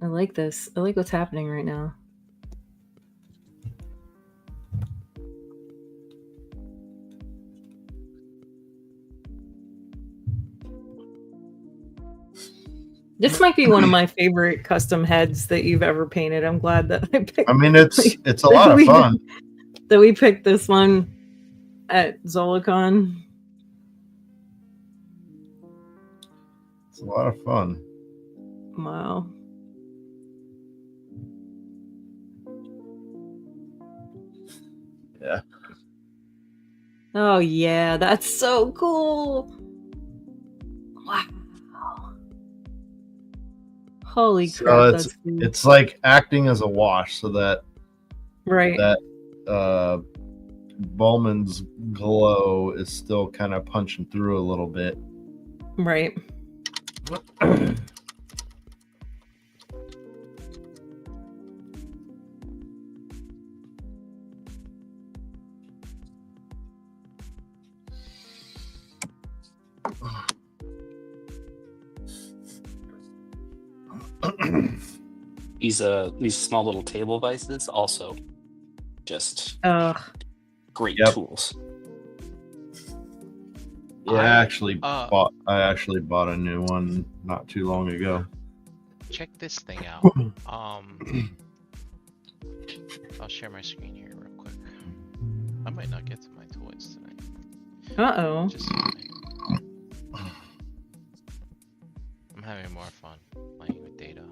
I like this. I like what's happening right now. This might be one of my favorite custom heads that you've ever painted. I'm glad that I picked. I mean, it's a lot of fun. That we picked this one at Zolicon. It's a lot of fun. Wow. Yeah. Oh yeah, that's so cool. Wow. Holy So crap, it's that's cool. it's like acting as a wash, so that Right. Bowman's glow is still kind of punching through a little bit. Right. These small little table vices also just Ugh. great Yep. tools. Yeah, I actually uh, bought a new one not too long ago. Check this thing out. I'll share my screen here real quick. I might not get to my toys tonight. Uh-oh. Just a minute. I'm having more fun playing with data.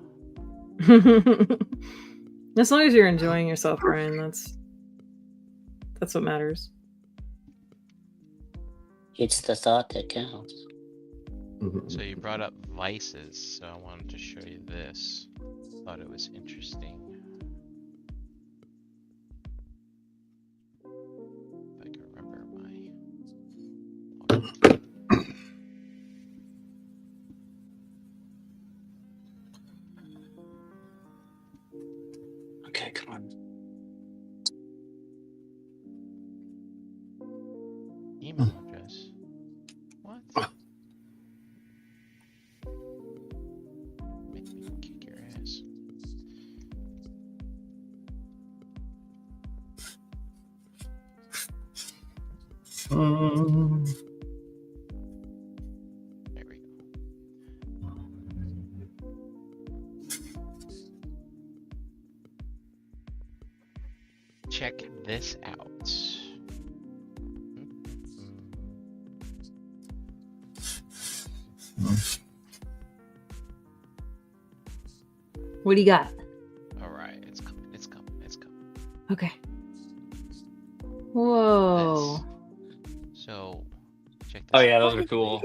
As long as you're enjoying yourself, Ryan, that's what matters. It's the thought that counts. So you brought up vices, so I wanted to show you this. Thought it was interesting. If I can remember my. Okay, come on. Email address. What? Make me kick your ass. There we go. Check this out. What do you got? Alright, it's coming, it's coming, it's coming. Okay. Whoa. So, check this Oh out. yeah, those are cool.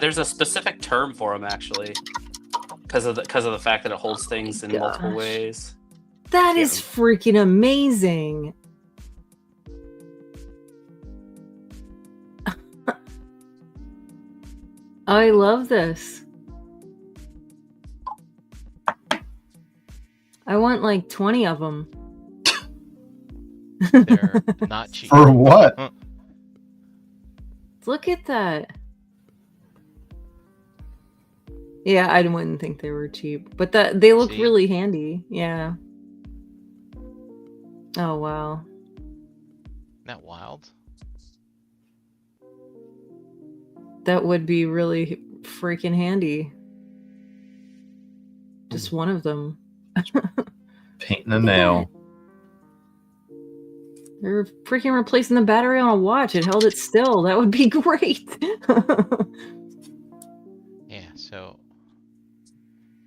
There's a specific term for them actually, because of the fact that it holds things in multiple gosh. ways. That is freaking amazing. I love this. I want like 20 of them. They're not cheap. For what? Look at that. Yeah, I wouldn't think they were cheap, but that they look See? really handy. Yeah. Oh wow. Isn't that wild? That would be really freaking handy. Just one of them. Painting a nail. They're freaking replacing the battery on a watch. It held it still. That would be great. Yeah, so.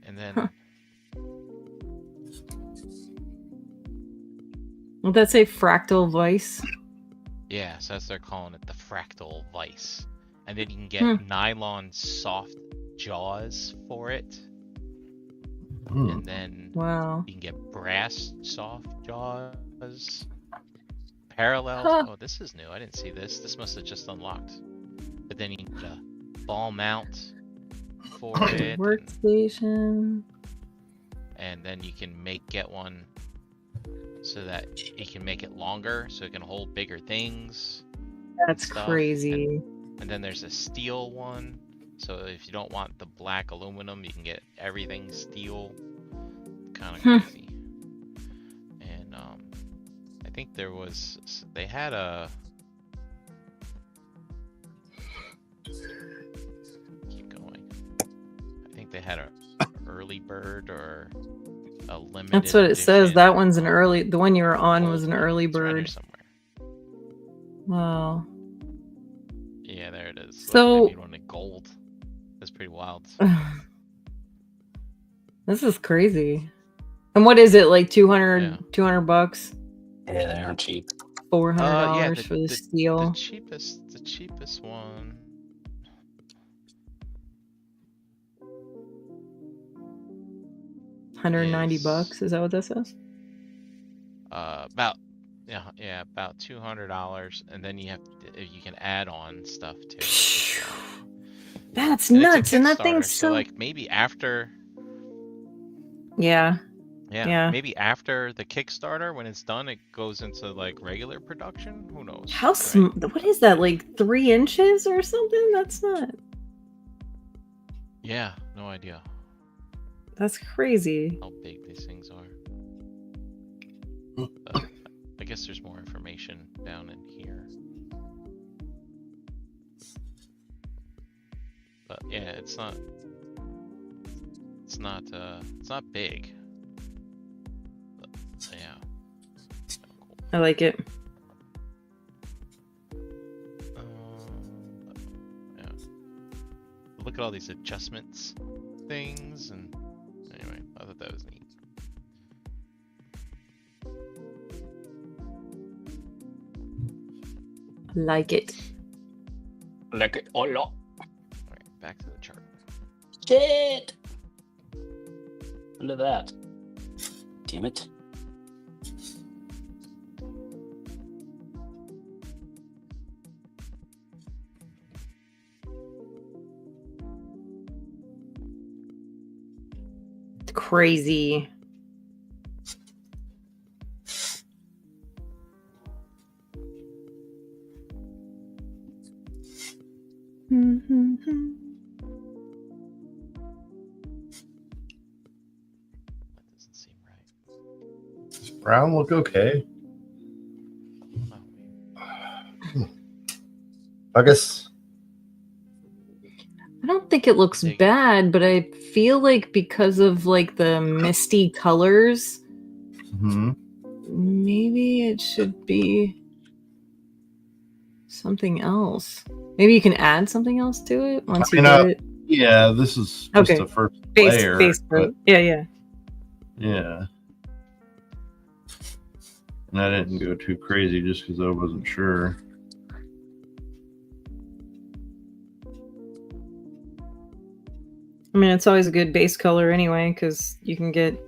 And then. Huh. Would that say fractal vice? Yeah, so that's they're calling it the fractal vice. And then you can get nylon soft jaws for it. And then Wow. you can get brass soft jaws. Parallels. Huh. Oh, this is new. I didn't see this. This must have just unlocked. But then you can get a ball mount for it. Workstation. And then you can get one so that you can make it longer, so it can hold bigger things. That's stuff, crazy. And then there's a steel one. So if you don't want the black aluminum, you can get everything steel. Kind of crazy. And I think they had a. Keep going. I think they had a early bird or a limited. That's what it says. edition, That one's an early. The one you were on was an gold one. early It's around here bird. somewhere. Wow. Yeah, there it is. So- Look, they made one in gold. That's pretty wild. This is crazy. And what is it, like 200, Yeah. $200? Yeah, they aren't cheap. $400 Yeah, for the the steel. cheapest one. $190. Is that what that says? About about $200, and then you can add on stuff to it as well. That's And it's a nuts. And that Kickstarter, thing's so so. like maybe after. Yeah. Yeah. Maybe after the Kickstarter, when it's done, it goes into like regular production. Who knows? How right? what is that, like 3 inches or something? That's not. Yeah, no idea That's crazy. how big these things are. But I guess there's more information down in here. But yeah, it's not big. But, yeah. Cool. I like it. Yeah. Look at all these adjustments things, and anyway, I thought that was neat. Like it. Look at all. Alright, back to the chart. Shit! Look at that. Damn it. It's crazy. That doesn't seem right. Does brown look okay? Oh, I guess. I don't think it looks Big. bad, but I feel like because of like the misty colors, maybe it should be something else. Maybe you can add something else to it once you mean, get it. Yeah, this is just Okay. the first Base layer. coat. but Yeah. yeah. And I didn't go too crazy just because I wasn't sure. I mean, it's always a good base color anyway, because you can get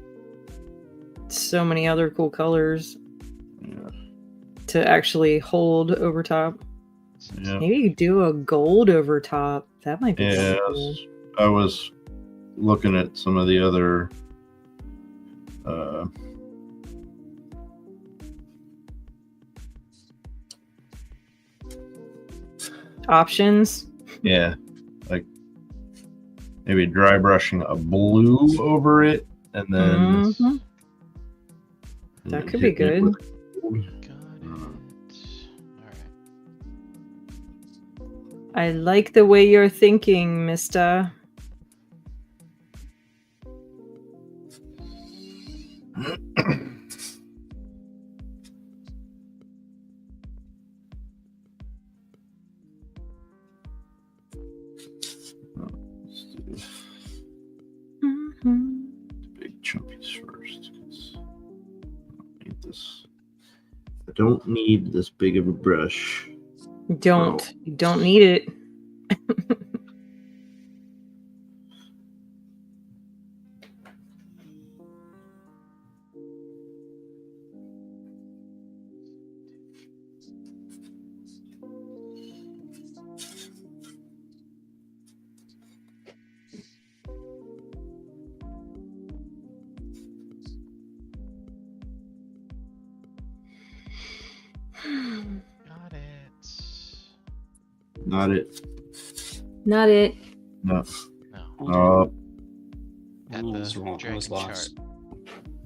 so many other cool colors Yeah. to actually hold over top. Yeah. Maybe you could do a gold over top. That might be Yeah, cool. I was looking at some of the other Options. yeah, like maybe dry brushing a blue over it, and then Mhm. That could be hitting it good. with gold. got it. Alright. I like the way you're thinking, mister. Let's do Mhm. big chunkies first. 'Cause I don't need this. I don't need this big of a brush. You don't need it. Got it. Not it. Not it. No. No. Got I was the wrong. I dragon was chart. lost.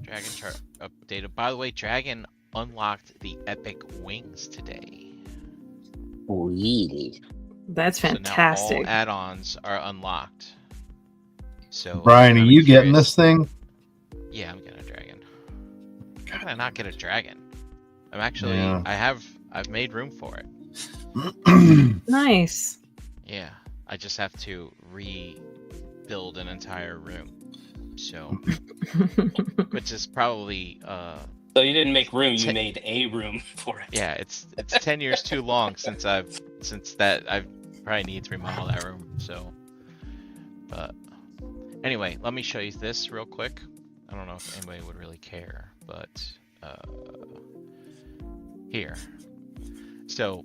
Dragon chart updated. By the way, Dragon unlocked the epic wings today. Really? That's So now all fantastic. add-ons are unlocked. So Brian, are I'm you getting curious- this thing? Yeah, I'm getting a dragon. How can I not get a dragon? I'm actually Yeah. I've made room for it. Nice. Yeah. I just have to rebuild an entire room. So which is probably So you didn't make room, you Ten- made a room for it. yeah, it's 10 years too long since I've probably need to remodel that room. So but anyway, let me show you this real quick. I don't know if anybody would really care, but here. So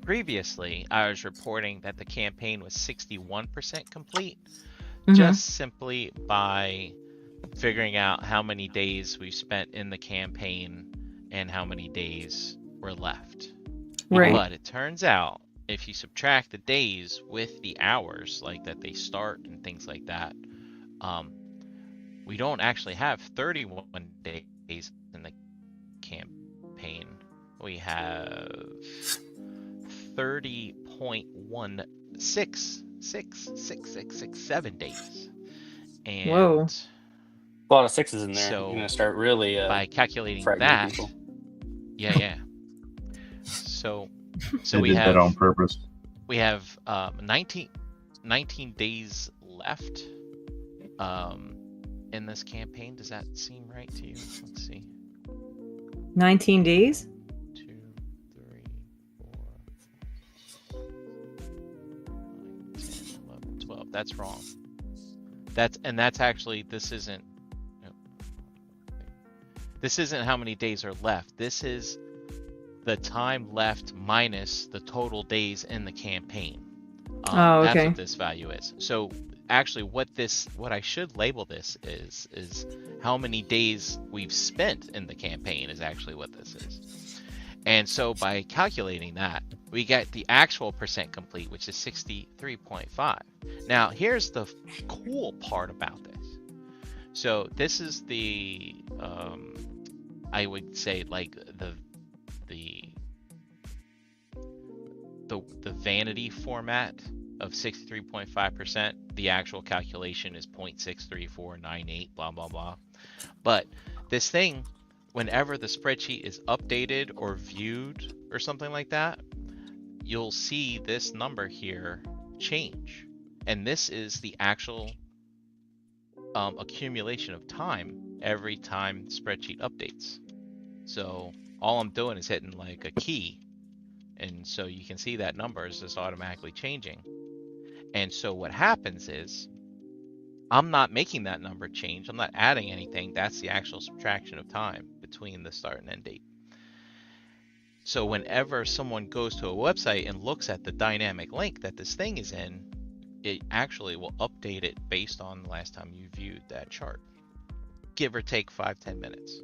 previously, I was reporting that the campaign was 61% complete, Mhm. just simply by figuring out how many days we've spent in the campaign and how many days were left. Right. But it turns out if you subtract the days with the hours, like that they start and things like that, we don't actually have 31 days in the campaign. We have 30.1666667 days. And Whoa. A lot of sixes in there. So, You're gonna start really by calculating frightening that, people. yeah. So They we did that on have purpose. 19 days left in this campaign. Does that seem right to you? Let's see. 19 days? 2, 3, 4, 9, 10, 11, 12. That's wrong. That's actually, this isn't how many days are left. This is the time left minus the total days in the campaign. Oh, That's okay. what this value is. So actually what I should label this is how many days we've spent in the campaign is actually what this is. And so by calculating that, we get the actual percent complete, which is 63.5. Now here's the cool part about this. So this is the I would say like the vanity format of 63.5%. The actual calculation is 0.63498, blah blah blah. But this thing, whenever the spreadsheet is updated or viewed or something like that, you'll see this number here change. And this is the actual accumulation of time every time the spreadsheet updates. So all I'm doing is hitting like a key, and so you can see that number is just automatically changing. And so what happens is I'm not making that number change. I'm not adding anything. That's the actual subtraction of time between the start and end date. So whenever someone goes to a website and looks at the dynamic link that this thing is in, it actually will update it based on the last time you viewed that chart. Give or take 5-10 minutes.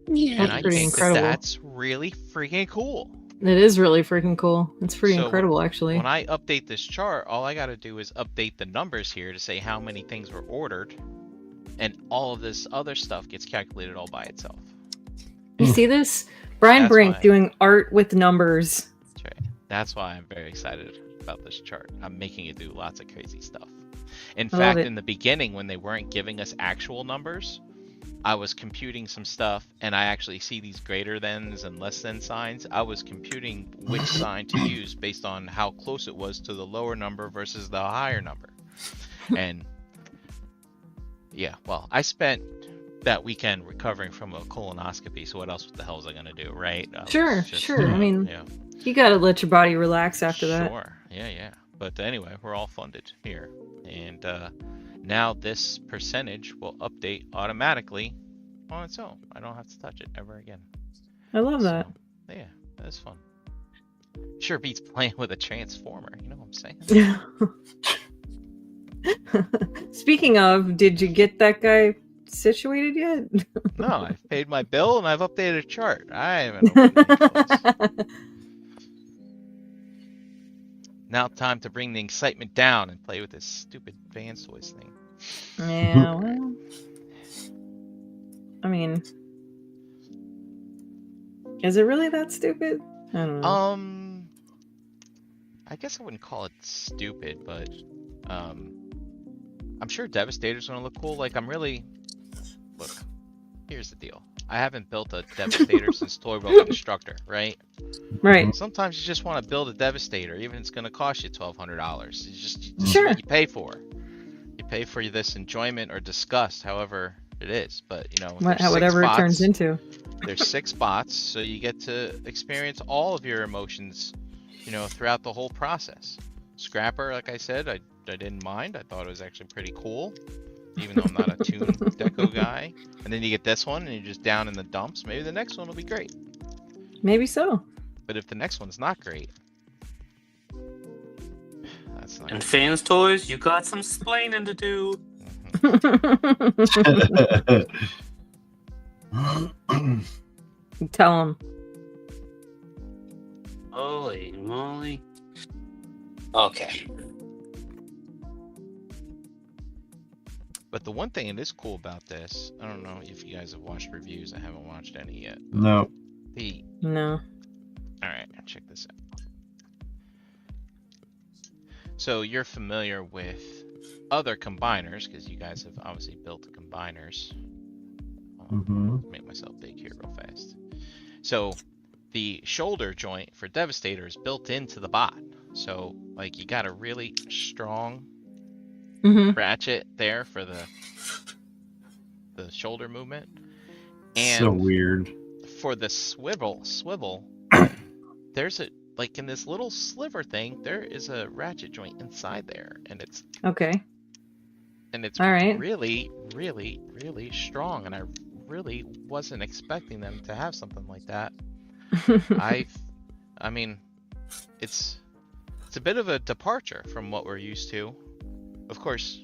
Yeah. And I pretty think incredible. that's really freaking cool. It is really freaking cool. It's pretty So incredible, actually. When I update this chart, all I got to do is update the numbers here to say how many things were ordered, and all of this other stuff gets calculated all by itself. You see this? Brian That's Brink why- doing art with numbers. That's right. That's why I'm very excited about this chart. I'm making it do lots of crazy stuff. In I love fact, it. in the beginning, when they weren't giving us actual numbers, I was computing some stuff, and I actually see these greater thans and less than signs. I was computing which sign to use based on how close it was to the lower number versus the higher number. And yeah, well, I spent that weekend recovering from a colonoscopy, so what else the hell was I gonna do, right? I was Sure, just, sure. I mean, yeah. You gotta let your body relax after that. Sure. Yeah. But anyway, we're all funded here. And now this percentage will update automatically on its own. I don't have to touch it ever again. I love that. So, yeah, that's fun. Sure beats playing with a transformer, you know what I'm saying? Speaking of, did you get that guy situated yet? No, I've paid my bill and I've updated a chart. I haven't opened any toys. Now time to bring the excitement down and play with this stupid Vans Toys thing. Yeah, well, I mean, is it really that stupid? I don't know. I guess I wouldn't call it stupid, but I'm sure Devastator's gonna look cool. Like look, here's the deal. I haven't built a Devastator since Toy World Constructor, right? Right. Sometimes you just want to build a Devastator, even if it's gonna cost you $1,200. This is Sure. what you pay for. You pay for this enjoyment or disgust, however it is. But you know, there's Whatever it turns spots. into. There's 6 spots, so you get to experience all of your emotions, you know, throughout the whole process. Scrapper, like I said, I didn't mind. I thought it was actually pretty cool, even though I'm not a Toon Deco guy. And then you get this one, and you're just down in the dumps. Maybe the next one will be great. Maybe so. But if the next one's not great, that's not And good. fans toys, you got some splaining to do. Tell him. Holy moly. Okay. But the one thing that is cool about this, I don't know if you guys have watched reviews. I haven't watched any yet. No. No. Alright, check this out. So you're familiar with other combiners, because you guys have obviously built the combiners. Make myself big here real fast. So the shoulder joint for Devastator is built into the bot. So like you got a really strong ratchet there for the shoulder movement. And so weird. for the swivel, there's a, like in this little sliver thing, there is a ratchet joint inside there, and it's Okay. all right. really, really, really strong, and I really wasn't expecting them to have something like that. I mean, it's a bit of a departure from what we're used to. Of course,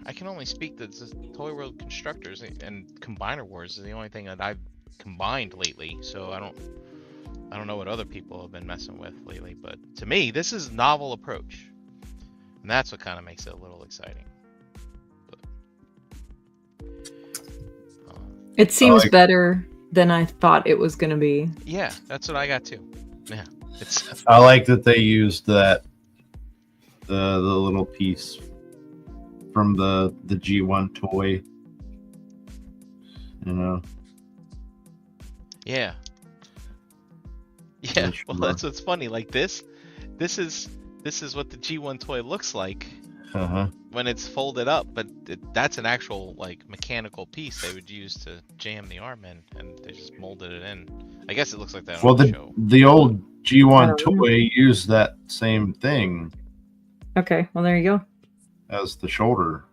I can only speak that the Toy World Constructors and Combiner Wars is the only thing that I've combined lately, so I don't know what other people have been messing with lately, but to me, this is a novel approach, and that's what kind of makes it a little exciting. But, It seems better than I thought it was going to be. yeah, that's what I got too. Yeah, it's I like that they used that the little piece from the G1 toy. You know. yeah. Yeah, Well, sure. that's what's funny. Like this is what the G1 toy looks like when it's folded up, but that's an actual like mechanical piece they would use to jam the arm in, and they just molded it in. I guess it looks like that Well, on the show. the old G1 Oh. toy used that same thing Okay. Well, there you go. as the shoulder.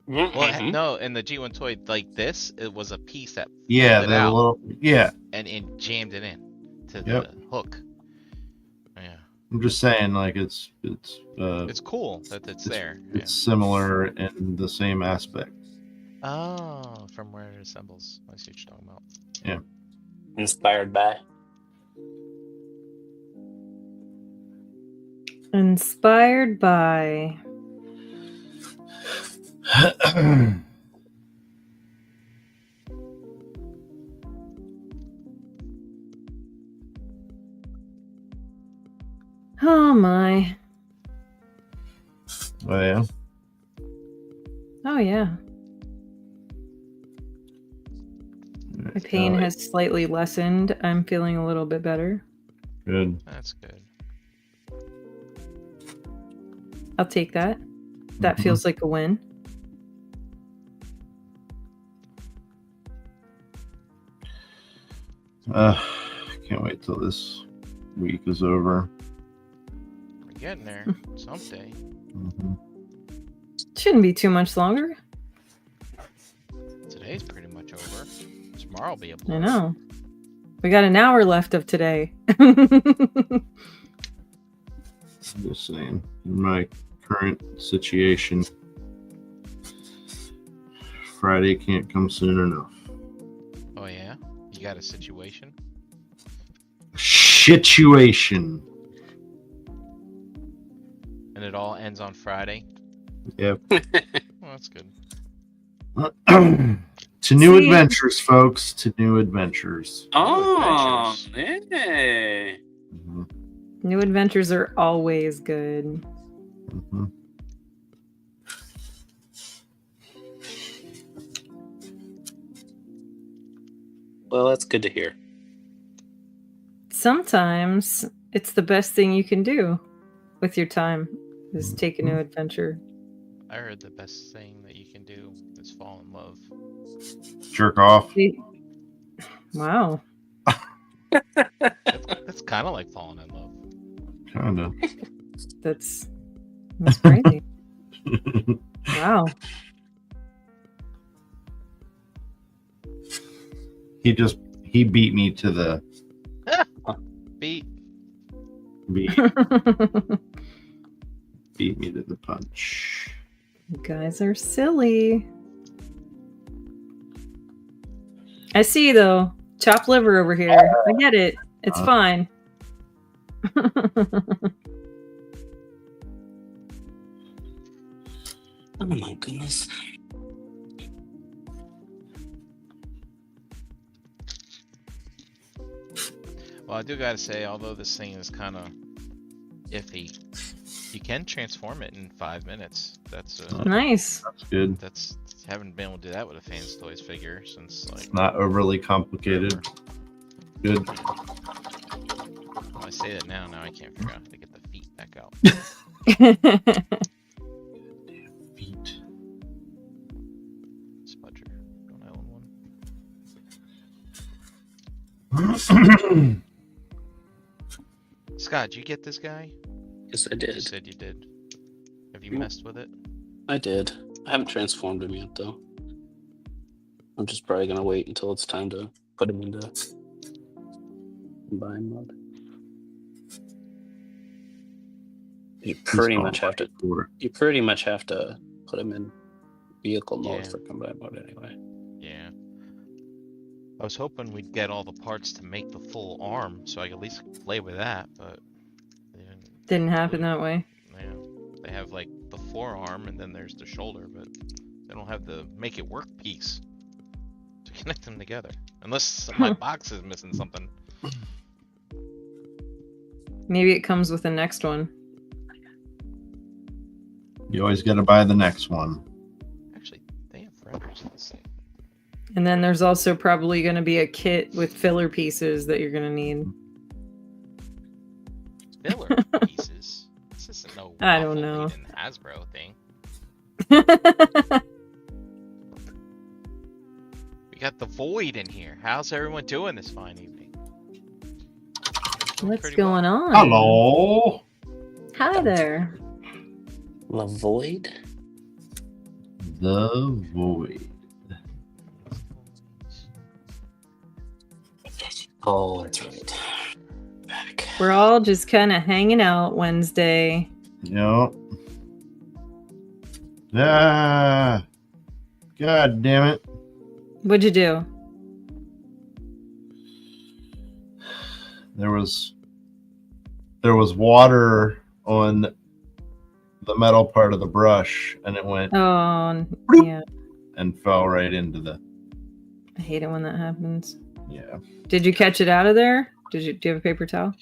Well, no, in the G1 toy like this, it was a piece that Yeah, folded the out little. Yeah, and jammed it in to Yep. the hook. Yeah, I'm just saying, like it's cool that it's there. it's similar in the same aspect. Oh, from where it assembles. I see what you're talking about. Yeah. Inspired by. Inspired by. Oh my. Oh yeah. Oh yeah. My pain has slightly lessened. I'm feeling a little bit better. Good. That's good. I'll take that. That feels like a win. Can't wait till this week is over. We're getting there someday. Shouldn't be too much longer. Today's pretty much over. Tomorrow will be a I blur. know. We got an hour left of today. I'm just saying, in my current situation. Friday can't come soon enough. Oh yeah, you got a situation? Situation. And it all ends on Friday? Yep. Well, that's good. To new See? adventures, folks. To new adventures. Oh, adventures. hey. Mhm, New adventures are always good. mhm. Well, that's good to hear. Sometimes it's the best thing you can do with your time is take a new adventure. I heard the best thing that you can do is fall in love. Jerk off. Wow. That's kind of like falling in love. Kinda. That's crazy. Wow. He beat me to the Beat. beat me to the punch. You guys are silly. I see though. Chopped liver over here. I get it. It's fine. Oh my goodness. Well, I do gotta say, although this thing is kind of iffy, you can transform it in 5 minutes. That's Nice. That's good. that's haven't been able to do that with a Fans Toys figure since like. Not overly complicated. Good. Well, I say that now I can't figure out how to get the feet back out. Feet. Spudger. Don't I own one? Scott, did you get this guy? Yes, I You did. said you did. Have you Mm. messed with it? I did. I haven't transformed him yet, though. I'm just probably gonna wait until it's time to put him into combine mode. You pretty much have to. You pretty much have to put him in vehicle mode Yeah. for combine mode anyway. Yeah. I was hoping we'd get all the parts to make the full arm, so I could at least play with that, but they Didn't happen that way. Yeah, they have like the forearm and then there's the shoulder, but they don't have the make it work piece to connect them together. Unless my box is missing something. Maybe it comes with the next one. You always got to buy the next one. Actually, they have renders of this thing. And then there's also probably going to be a kit with filler pieces that you're going to need. Filler pieces. This isn't no I don't waffle know. lead-in Hasbro thing. We got the Void in here. How's everyone doing this fine evening? What's going on? Hello. Hi there. The Void? The Void. Oh, that's right. Back. We're all just kind of hanging out Wednesday. Yep. Ah. God damn it. What'd you do? There was water on the metal part of the brush, and it went Oh, Bloop. yeah. and fell right into the. I hate it when that happens. Yeah. Did you catch it out of there? Do you have a paper towel?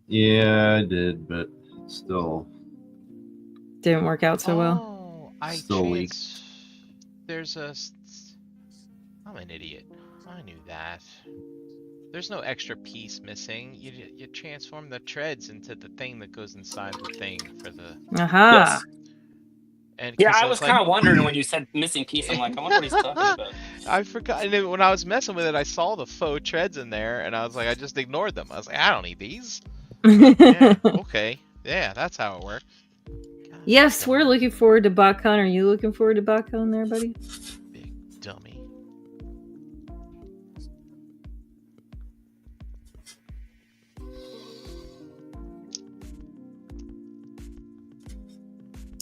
Yeah, I did, but still. Didn't work out so well. Oh, I Still leak. There's a. I'm an idiot. I knew that. There's no extra piece missing. You transform the treads into the thing that goes inside the thing for the. Aha. Yes. And Yeah, 'cause I was like- kind of wondering when you said missing piece. I'm like, I wonder what he's talking about. I forgot. And then when I was messing with it, I saw the faux treads in there, and I was like, I just ignored them. I was like, I don't need these. Yeah, okay. Yeah, that's how it works. God, Yes, dummy. we're looking forward to BotCon. Are you looking forward to BotCon there, buddy? Big dummy.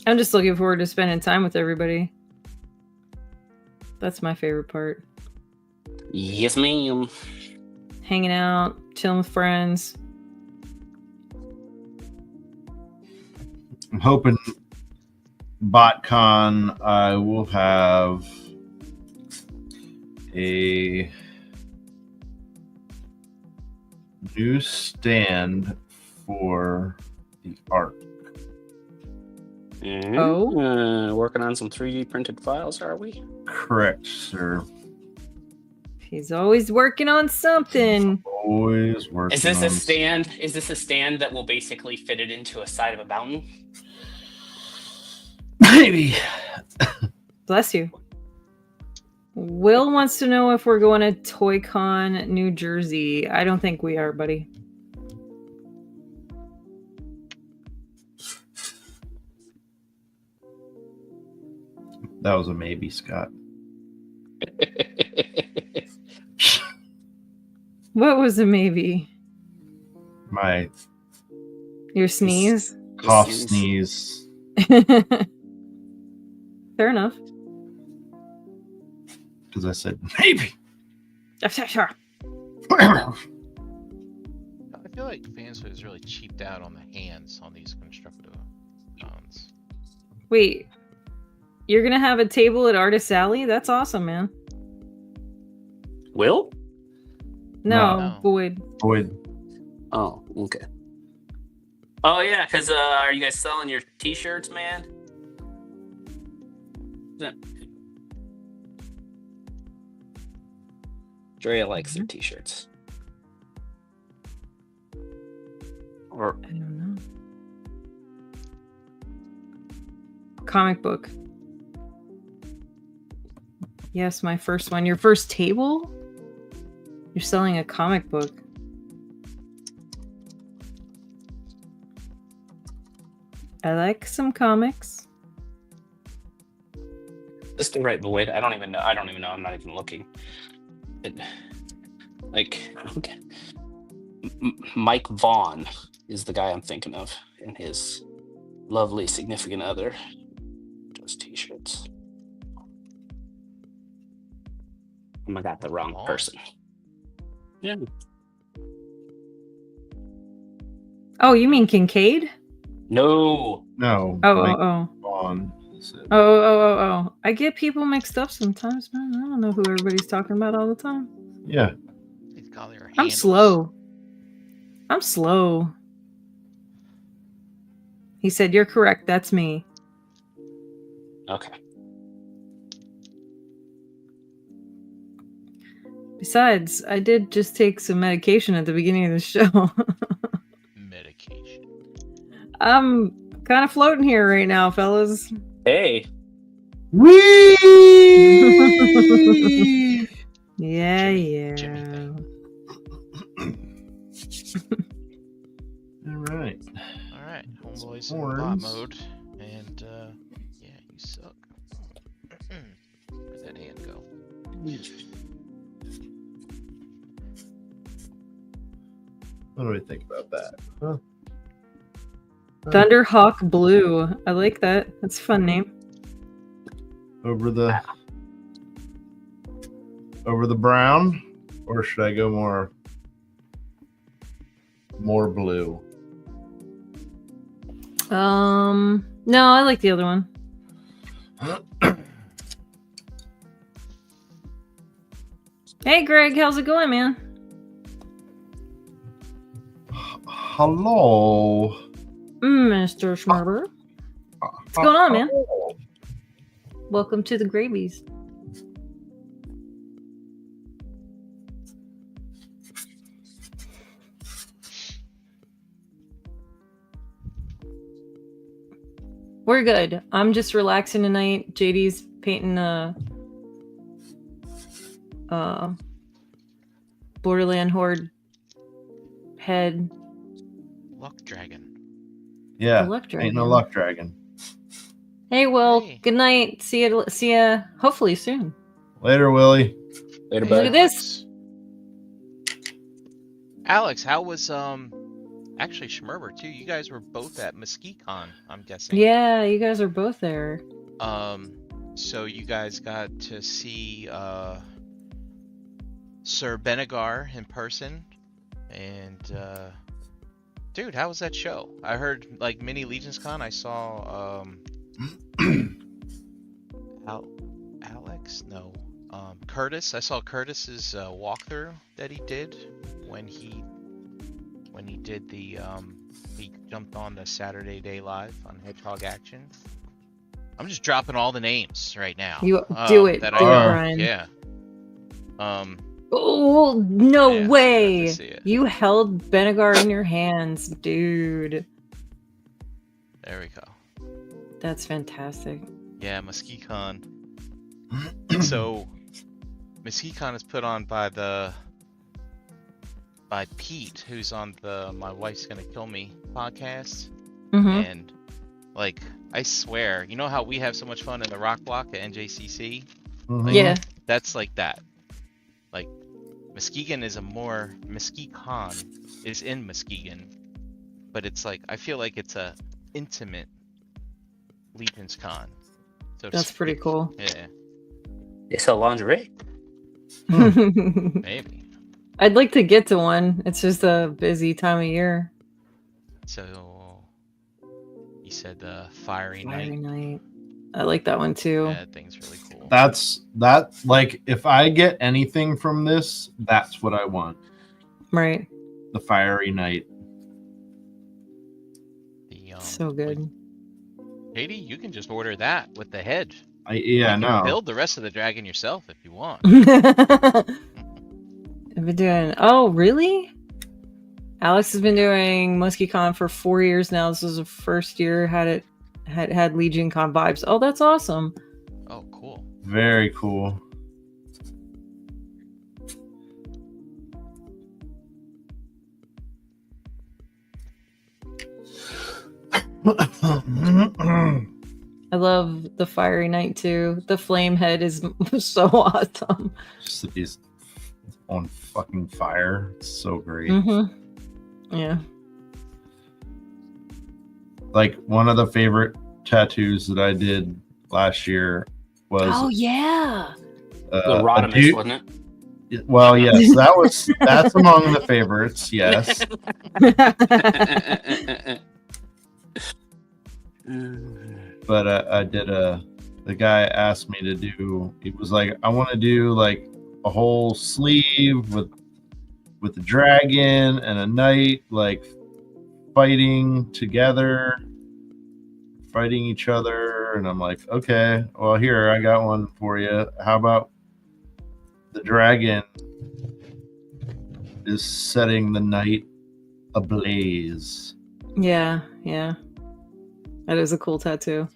I'm just looking forward to spending time with everybody. That's my favorite part. Yes, ma'am. Hanging out, chilling with friends. I'm hoping BotCon I will have a new stand for the art. Working on some 3D printed files, are we? Correct, sir. He's always working on something. Always working. Is this on a stand? Is this a stand that will basically fit it into a side of a mountain? Maybe. Bless you. Will wants to know if we're going to ToyCon New Jersey. I don't think we are, buddy. That was a maybe, Scott. What was a maybe? My Your sneeze? cough, sneeze. sneeze, Fair enough. because I said maybe. I feel like Fansfoot is really cheaped out on the hands on these constructive cons. Wait, you're gonna have a table at Artist Alley? That's awesome, man. Will? No, No. Boyd. Boyd, Oh, okay. Oh yeah, because are you guys selling your T-shirts, man? Drea likes their T-shirts. Or I don't know. Comic book. Yes, my first one. Your first table? You're selling a comic book. I like some comics. just the right void. I don't even know. I'm not even looking. Okay. Mike Vaughn is the guy I'm thinking of, and his lovely significant other does T-shirts. I got the wrong person. Yeah. Oh, you mean Kincaid? No. no. Mike Oh. Vaughn said- Oh. I get people mixed up sometimes, man. I don't know who everybody's talking about all the time. Yeah. These call their I'm handles. slow. He said, "You're correct. That's me." Okay. Besides, I did just take some medication at the beginning of the show. Medication. I'm kind of floating here right now, fellas. Hey. Whee! Yeah. Jimmy thing. All right. All right, homeboys in bot Horns. mode, and yeah, you suck. Where'd that hand go? What do we think about that? Huh? Thunderhawk Blue. I like that. That's a fun name. Over the brown, or should I go more blue? No, I like the other one. Hey, Greg, how's it going, man? Hello. Mr. Schmerber. What's going on, man? Welcome to the Gravies. We're good. I'm just relaxing tonight. JD's painting a Borderland Horde head. Luck dragon. Yeah. The luck dragon. Ain't no luck dragon. Hey, Will. Hey. Good night. See ya. Hopefully soon. Later, Willie. Later, Look at bud. this. Alex, how was actually Schmerber too? You guys were both at MesquiteCon, I'm guessing. Yeah, you guys are both there. So you guys got to see Sir Benegar in person, and dude, how was that show? I heard like mini Legions Con. I saw Alex, no, Curtis. I saw Curtis's walkthrough that he did when he did the he jumped on the Saturday Day Live on Hedgehog Action. I'm just dropping all the names right now. You do it, that do I it, know. Brian. Yeah. Oh, no Yeah, got to way! see it. You held Benegar in your hands, dude. There we go. That's fantastic. Yeah, MuskeeCon. So, MuskeeCon is put on by Pete, who's on the My Wife's Gonna Kill Me podcast. Mm-hmm. And like, I swear, you know how we have so much fun in the Rock Block at NJCC? Like, Yeah. That's like that. Like, Muskegon is MuskeeCon is in Muskegon, but it's like, I feel like it's a intimate Legion's Con. So to That's pretty speak. cool. Yeah, They sell lingerie. maybe. I'd like to get to one. It's just a busy time of year. So, you said the Fiery Fiery Night. Night. I like that one too. Yeah, that thing's really cool. That like if I get anything from this, that's what I want. Right. The Fiery Night. The, So good. Katie, you can just order that with the head. Yeah, You can no. build the rest of the dragon yourself if you want. I've been doing. Oh, really? Alex has been doing MuskeeCon for 4 years now. This was the first year had Legion Con vibes. Oh, that's awesome. Oh, cool. Very cool. I love the Fiery Night too. The flame head is so awesome. Just that he's on fucking fire. It's so great. Mm-hmm. Yeah. Like one of the favorite tattoos that I did last year was Oh yeah. The a Rodimus, dude- wasn't it? Well, yes, that's among the favorites. Yes, but I did the guy asked me to do. He was like, I want to do like a whole sleeve with the dragon and a knight like fighting together, fighting each other, and I'm like, okay, well here I got one for you. How about the dragon is setting the knight ablaze? Yeah, yeah. That is a cool tattoo.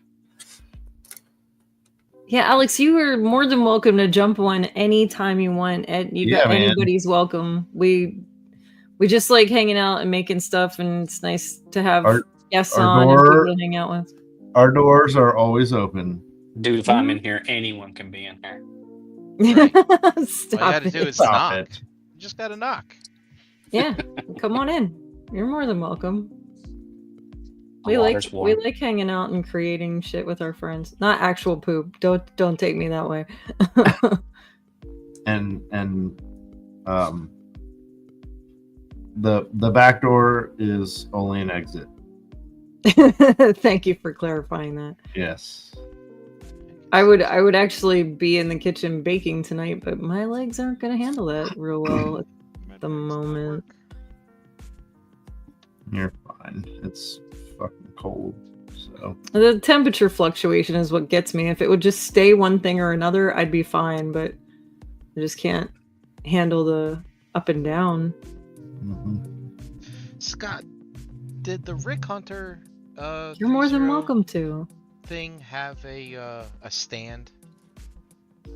Yeah, Alex, you are more than welcome to jump one anytime you want. Yeah, man. Anybody's welcome. We just like hanging out and making stuff, and it's nice to have guests our on door- and people to hang out with. Our doors are always open. Dude, if I'm in here, anyone can be in here. Right. All you Stop gotta it. do is Stop knock. it. You just gotta knock. Yeah, come on in. You're more than welcome. The water's warm. We like hanging out and creating shit with our friends. Not actual poop. Don't take me that way. And the back door is only an exit. Thank you for clarifying that. Yes. I would actually be in the kitchen baking tonight, but my legs aren't going to handle that real well at the moment. You're fine. It's fucking cold. So The temperature fluctuation is what gets me. If it would just stay one thing or another, I'd be fine, but I just can't handle the up and down. Scott, did the Rick Hunter You're more than 30 welcome to. thing have a stand?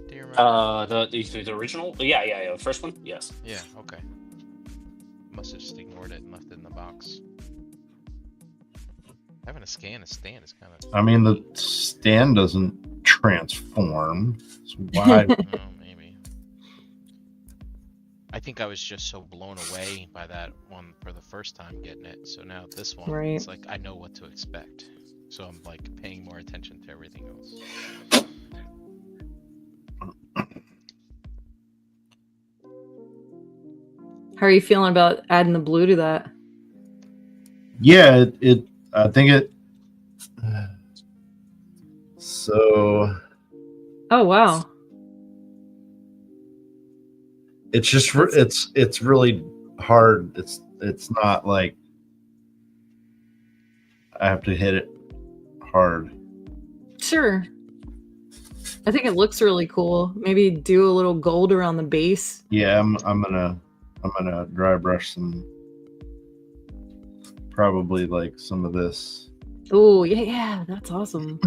Do you remember? The original? Yeah. The first one? Yes. Yeah, okay. Must have just ignored it and left it in the box. Having a stand is kind of. I mean, the stand doesn't transform. So why? Oh, maybe. I think I was just so blown away by that one for the first time getting it. So now this one, Right. it's like I know what to expect. So I'm like paying more attention to everything else. How are you feeling about adding the blue to that? Yeah, I think it. So Oh wow. it's just That's- it's really hard. It's not like I have to hit it hard. Sure. I think it looks really cool. Maybe do a little gold around the base. Yeah, I'm gonna dry brush some, probably like some of this. Oh yeah, that's awesome.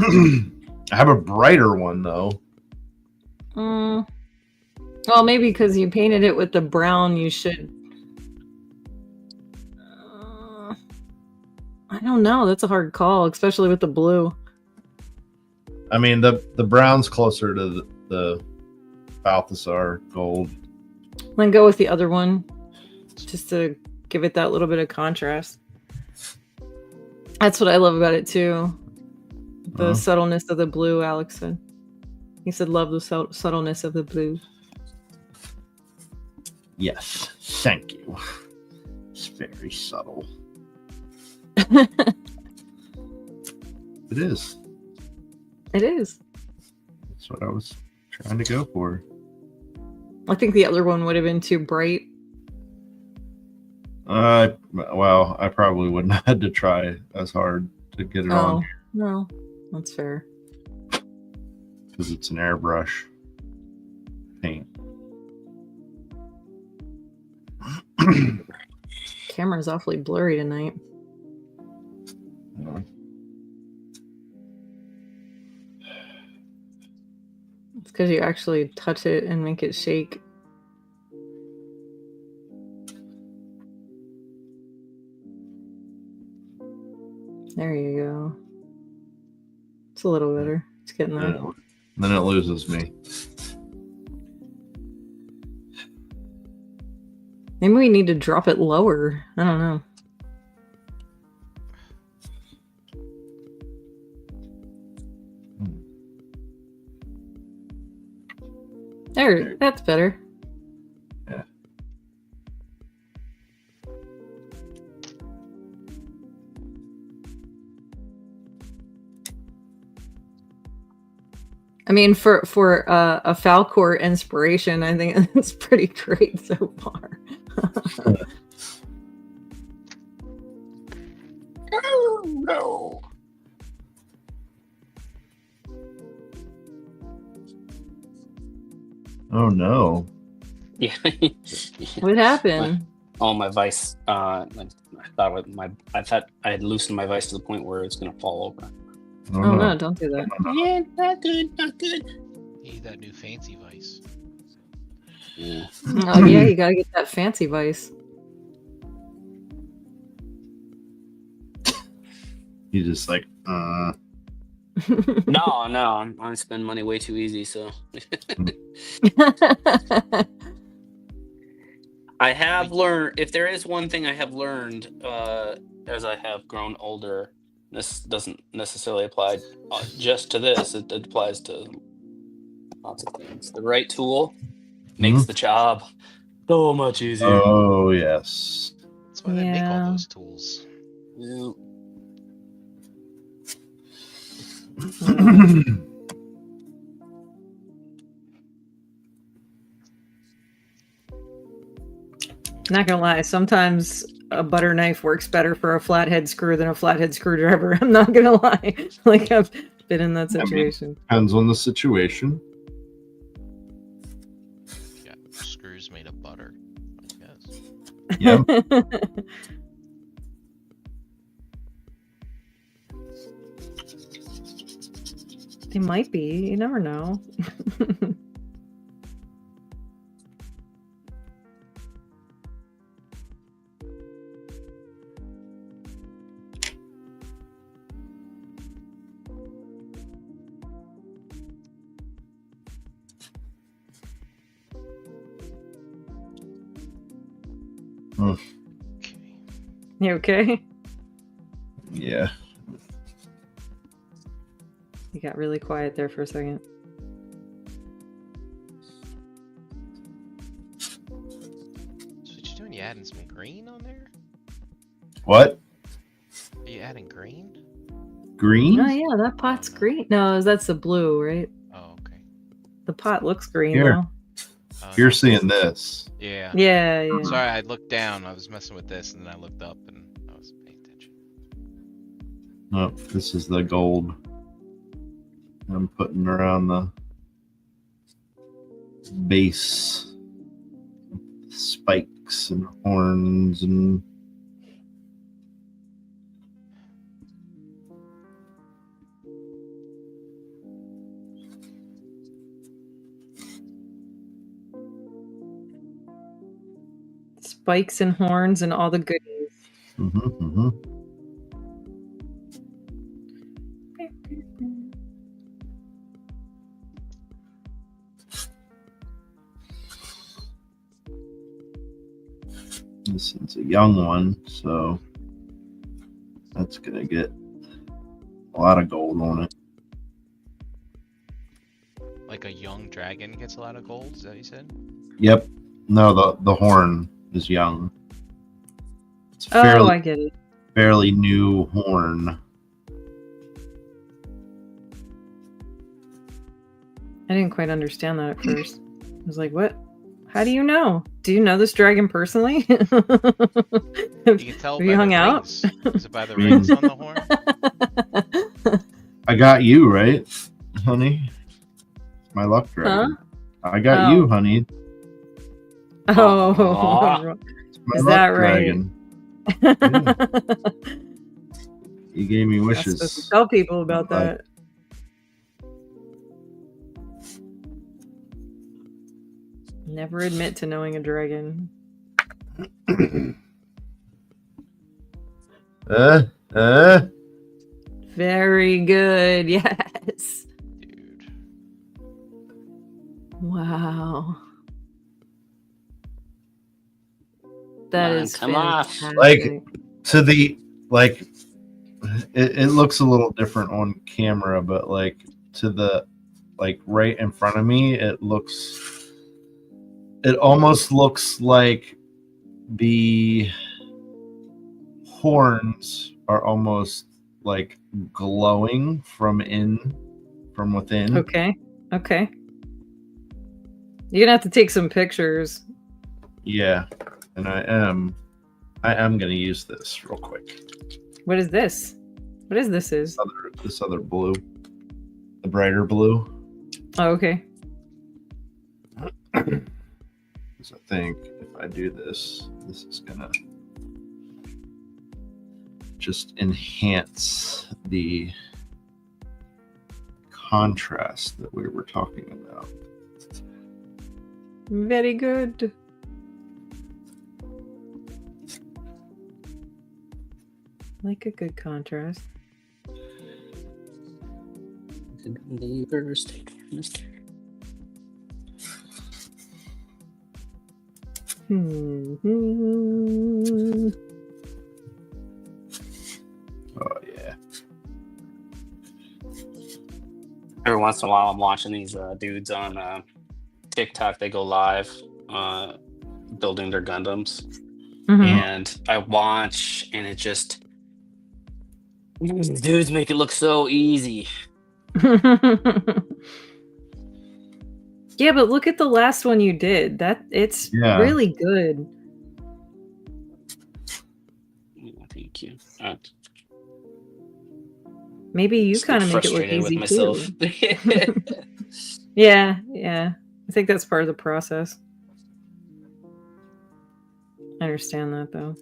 I have a brighter one though. Well, maybe because you painted it with the brown, you should. I don't know. That's a hard call, especially with the blue. I mean, the brown's closer to the Balthasar gold. Then go with the other one, just to give it that little bit of contrast. That's what I love about it too. The subtleness of the blue, Alex said. He said, love the subtleness of the blue. Yes, thank you. It's very subtle. It is. It is. That's what I was trying to go for. I think the other one would have been too bright. Well, I probably wouldn't have had to try as hard to get it on No, that's fair. because it's an airbrush paint. Camera's awfully blurry tonight. It's because you actually touch it and make it shake. There you go. It's a little better. It's getting there. Then it loses me. Maybe we need to drop it lower. I don't know. There, that's better. Yeah. I mean, for a Falcor inspiration, I think it's pretty great so far. Oh no. Oh no. Yeah. What happened? Oh, my vice. I thought I had loosened my vice to the point where it's gonna fall over. Oh no, don't do that. Yeah, not good, not good. You need that new fancy vice. Yeah. Oh yeah, you gotta get that fancy vice. You just like, No, I spend money way too easy. So I have learned. If there is one thing I have learned as I have grown older, this doesn't necessarily apply just to this. It applies to lots of things. The right tool makes the job so much easier. oh yes. That's why they make all Yeah. those tools. Yeah. Not gonna lie, sometimes a butter knife works better for a flathead screw than a flathead screwdriver. I'm not gonna lie. Like I've been in that situation. Depends on the situation. Yeah, screws made of butter, I guess. Yeah. They might be. You never know. Okay. You okay? Yeah. You got really quiet there for a second. So what you doing? You adding some green on there? What? Are you adding green? Green? Oh yeah, that pot's no. green. No, that's the blue, right? Oh, okay. The pot looks green Here. though. Oh, You're no. seeing this. Yeah. Yeah, yeah. Sorry, I looked down. I was messing with this, and then I looked up, and I was paying attention. No, this is the gold. I'm putting around the base, spikes and horns and Spikes and horns and all the goodies. This is a young one, so that's gonna get a lot of gold on it. Like a young dragon gets a lot of gold. Is that what you said? Yep. No, the horn is young. It's Oh, fairly I get it. fairly new horn. I didn't quite understand that at first. I was like, what? How do you know? Do you know this dragon personally? You can tell Have by you hung the out? rings. Is it by the rings on the horn? I got you, right, honey? My luck dragon. I got Oh. you, honey. Oh, Aw. It's my Is luck that right? dragon. You gave me I'm wishes. supposed to tell people about Bye. that. Never admit to knowing a dragon. Very good. Yes. Dude. Wow. That Man, is come on. fantastic. Like, to the like it looks a little different on camera, but like to the like right in front of me, it almost looks like the horns are almost like glowing from within. Okay. Okay. You're gonna have to take some pictures. Yeah, and I am gonna use this real quick. What is this? What is this? This other blue, the brighter blue. Oh, okay. Because I think if I do this, this is gonna just enhance the contrast that we were talking about. Very good. Like a good contrast. Neighbors, Hmm. Oh yeah. Every once in a while, I'm watching these dudes on TikTok. They go live building their Gundams. Mhm. And I watch, and it just these dudes make it look so easy. Yeah, but look at the last one you did. It's Yeah. really good. Thank you. Maybe you Just get kind of make it look frustrated with easy myself. too. Yeah, yeah. I think that's part of the process. I understand that though.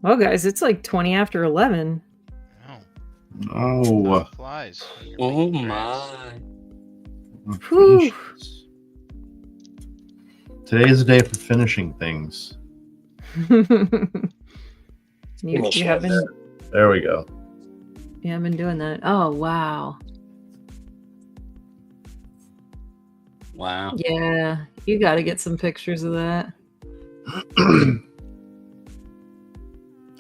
Well, guys, it's like 20 after 11. No. No. Time flies when you're Oh making grass. my! Whew. Today's the day for finishing things. you have been There we go. doing that. Oh wow. Wow. Yeah, you got to get some pictures of that.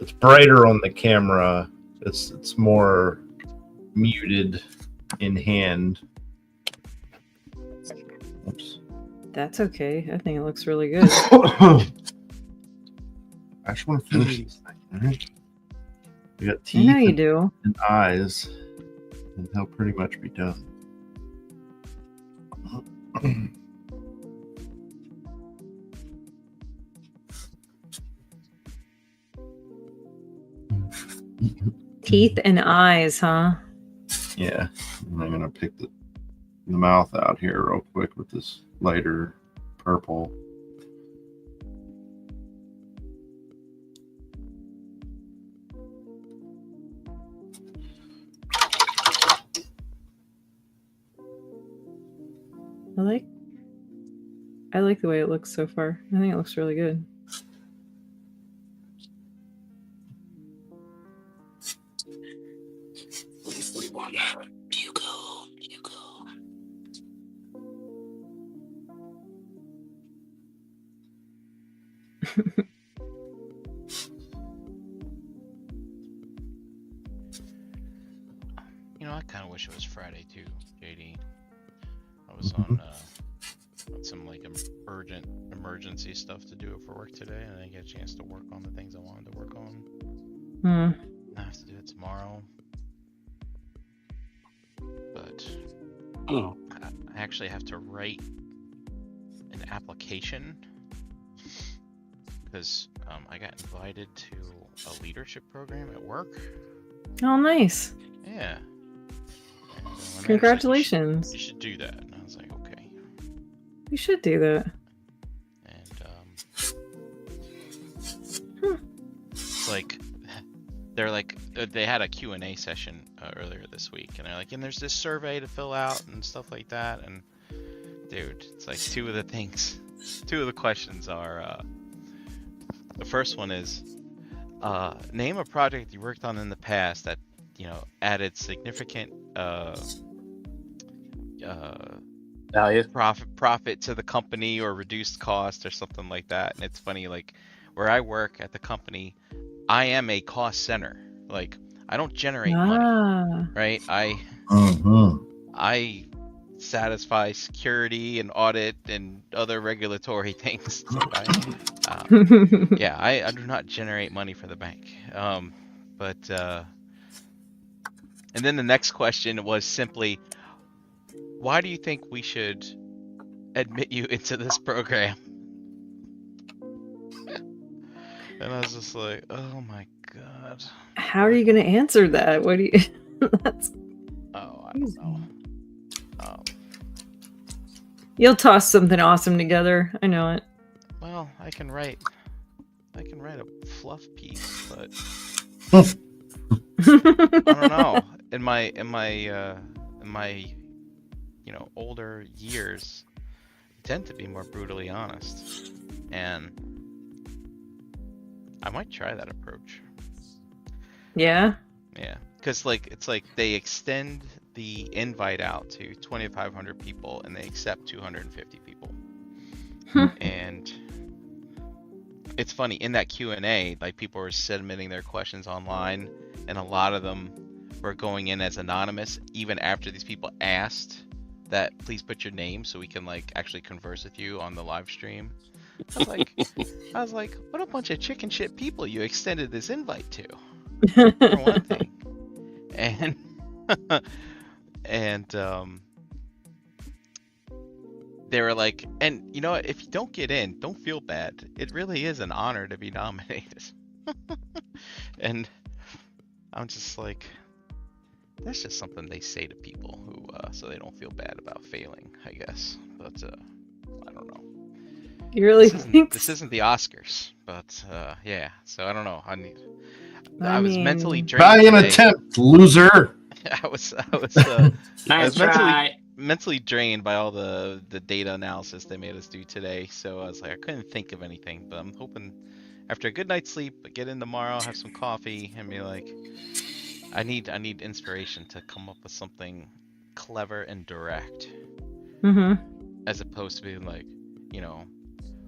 it's brighter on the camera. It's more muted in hand. Oops. That's okay. I think it looks really good. I just want to finish this thing. All right. We got I teeth know you do. and eyes, and he'll pretty much be done. Teeth and eyes, huh? Yeah, and I'm gonna pick the mouth out here real quick with this lighter purple. I like the way it looks so far. I think it looks really good. One. You go. You know, I kind of wish it was Friday too, JD. I was on some like urgent emergency stuff to do for work today, and I didn't get a chance to work on the things I wanted to work on. I have to do it tomorrow. But Oh. I actually have to write an application because I got invited to a leadership program at work. Oh, nice. Yeah. And, my manager's like, Congratulations. you should do that. And I was like, okay. You should do that. And it's like they're like they had a Q&A session earlier this week, and they're like, and there's this survey to fill out and stuff like that. And dude, it's like two of the questions are the first one is name a project you worked on in the past that added significant Value. profit to the company or reduced cost or something like that. And it's funny, like where I work at the company, I am a cost center. Like I don't generate money, right? I satisfy security and audit and other regulatory things. So I do not generate money for the bank. And then the next question was simply, why do you think we should admit you into this program? And I was just like, oh my god. How are you going to answer that? What do you... That's... Oh, I don't know. You'll toss something awesome together. I know it. Well, I can write a fluff piece, but I don't know. In my older years, I tend to be more brutally honest, and I might try that approach. Yeah. Yeah, because it's like they extend the invite out to 2,500 people, and they accept 250 people. And it's funny, in that Q&A, like people were submitting their questions online, and a lot of them were going in as anonymous even after these people asked that please put your name so we can like actually converse with you on the live stream. I was like, what a bunch of chicken shit people you extended this invite to, for one thing. And they were like, and you know what, if you don't get in, don't feel bad. It really is an honor to be nominated. And I'm just like, that's just something they say to people who so they don't feel bad about failing, I guess. But I don't know. You really think this isn't the Oscars, but yeah. So I don't know. I was mentally drained. Valiant attempt, loser. I was Nice try. mentally drained by all the data analysis they made us do today. So I was like, I couldn't think of anything. But I'm hoping after a good night's sleep, get in tomorrow, have some coffee, and be like, I need inspiration to come up with something clever and direct, Mm-hmm. as opposed to being like,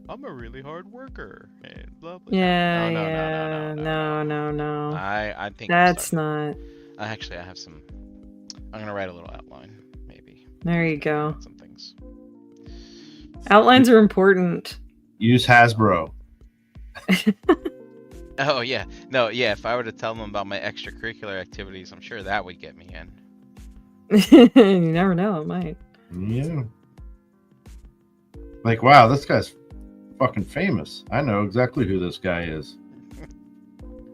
I'm a really hard worker and blah blah. Yeah, no. I think I'm That's starting. not. Actually, I have some. I'm gonna write a little outline, maybe. There you go. Some things. Outlines are important. Use Hasbro. Oh yeah, no, yeah. If I were to tell them about my extracurricular activities, I'm sure that would get me in. You never know, it might. Yeah. Like, wow, this guy's fucking famous. I know exactly who this guy is.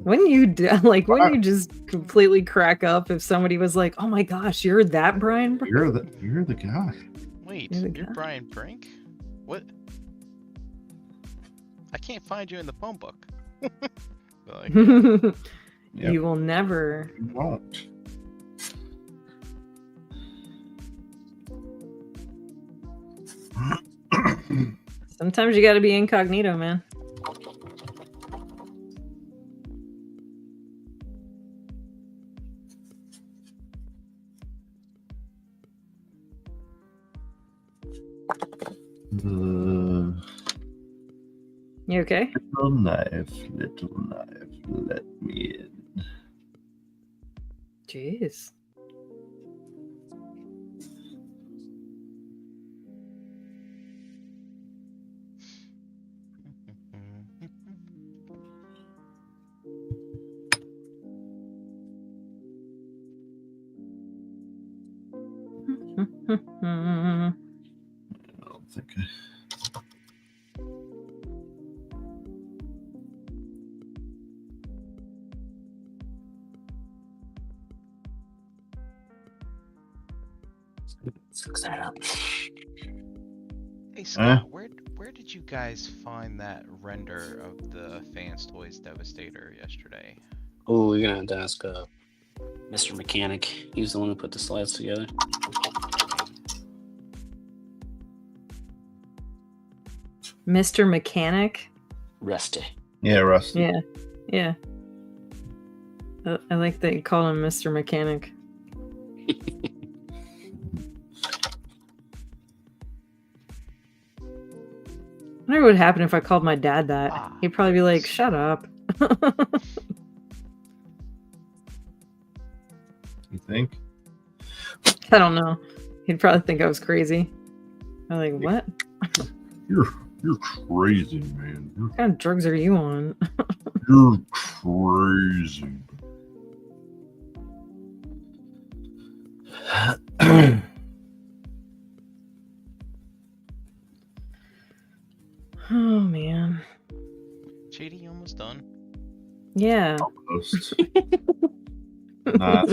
Wouldn't you wouldn't you just completely crack up if somebody was like, "Oh my gosh, you're that Brian?" You're the guy. Wait, You're the you're guy. Brian Brink? What? I can't find you in the phone book. Like, Yep. You will never. You won't. Sometimes you got to be incognito, man. You okay? Little knife, let me in. Jeez. I don't think Let's look that up. hey Scott, where did you guys find that render of the Fans Toys Devastator yesterday? Oh, we're gonna have to ask Mr. Mechanic. He's the one who put the slides together. Mr. Mechanic? Rusty. Yeah, Rusty. Yeah. Yeah. I like that you call him Mr. Mechanic. I wonder what would happen if I called my dad that. Ah, He'd probably be like, yes. "Shut up." You think? I don't know. He'd probably think I was crazy. I'm like, what? You're crazy, man. What kind of drugs are you on? You're crazy. Oh man. JD, you almost done? Yeah. Almost. Not.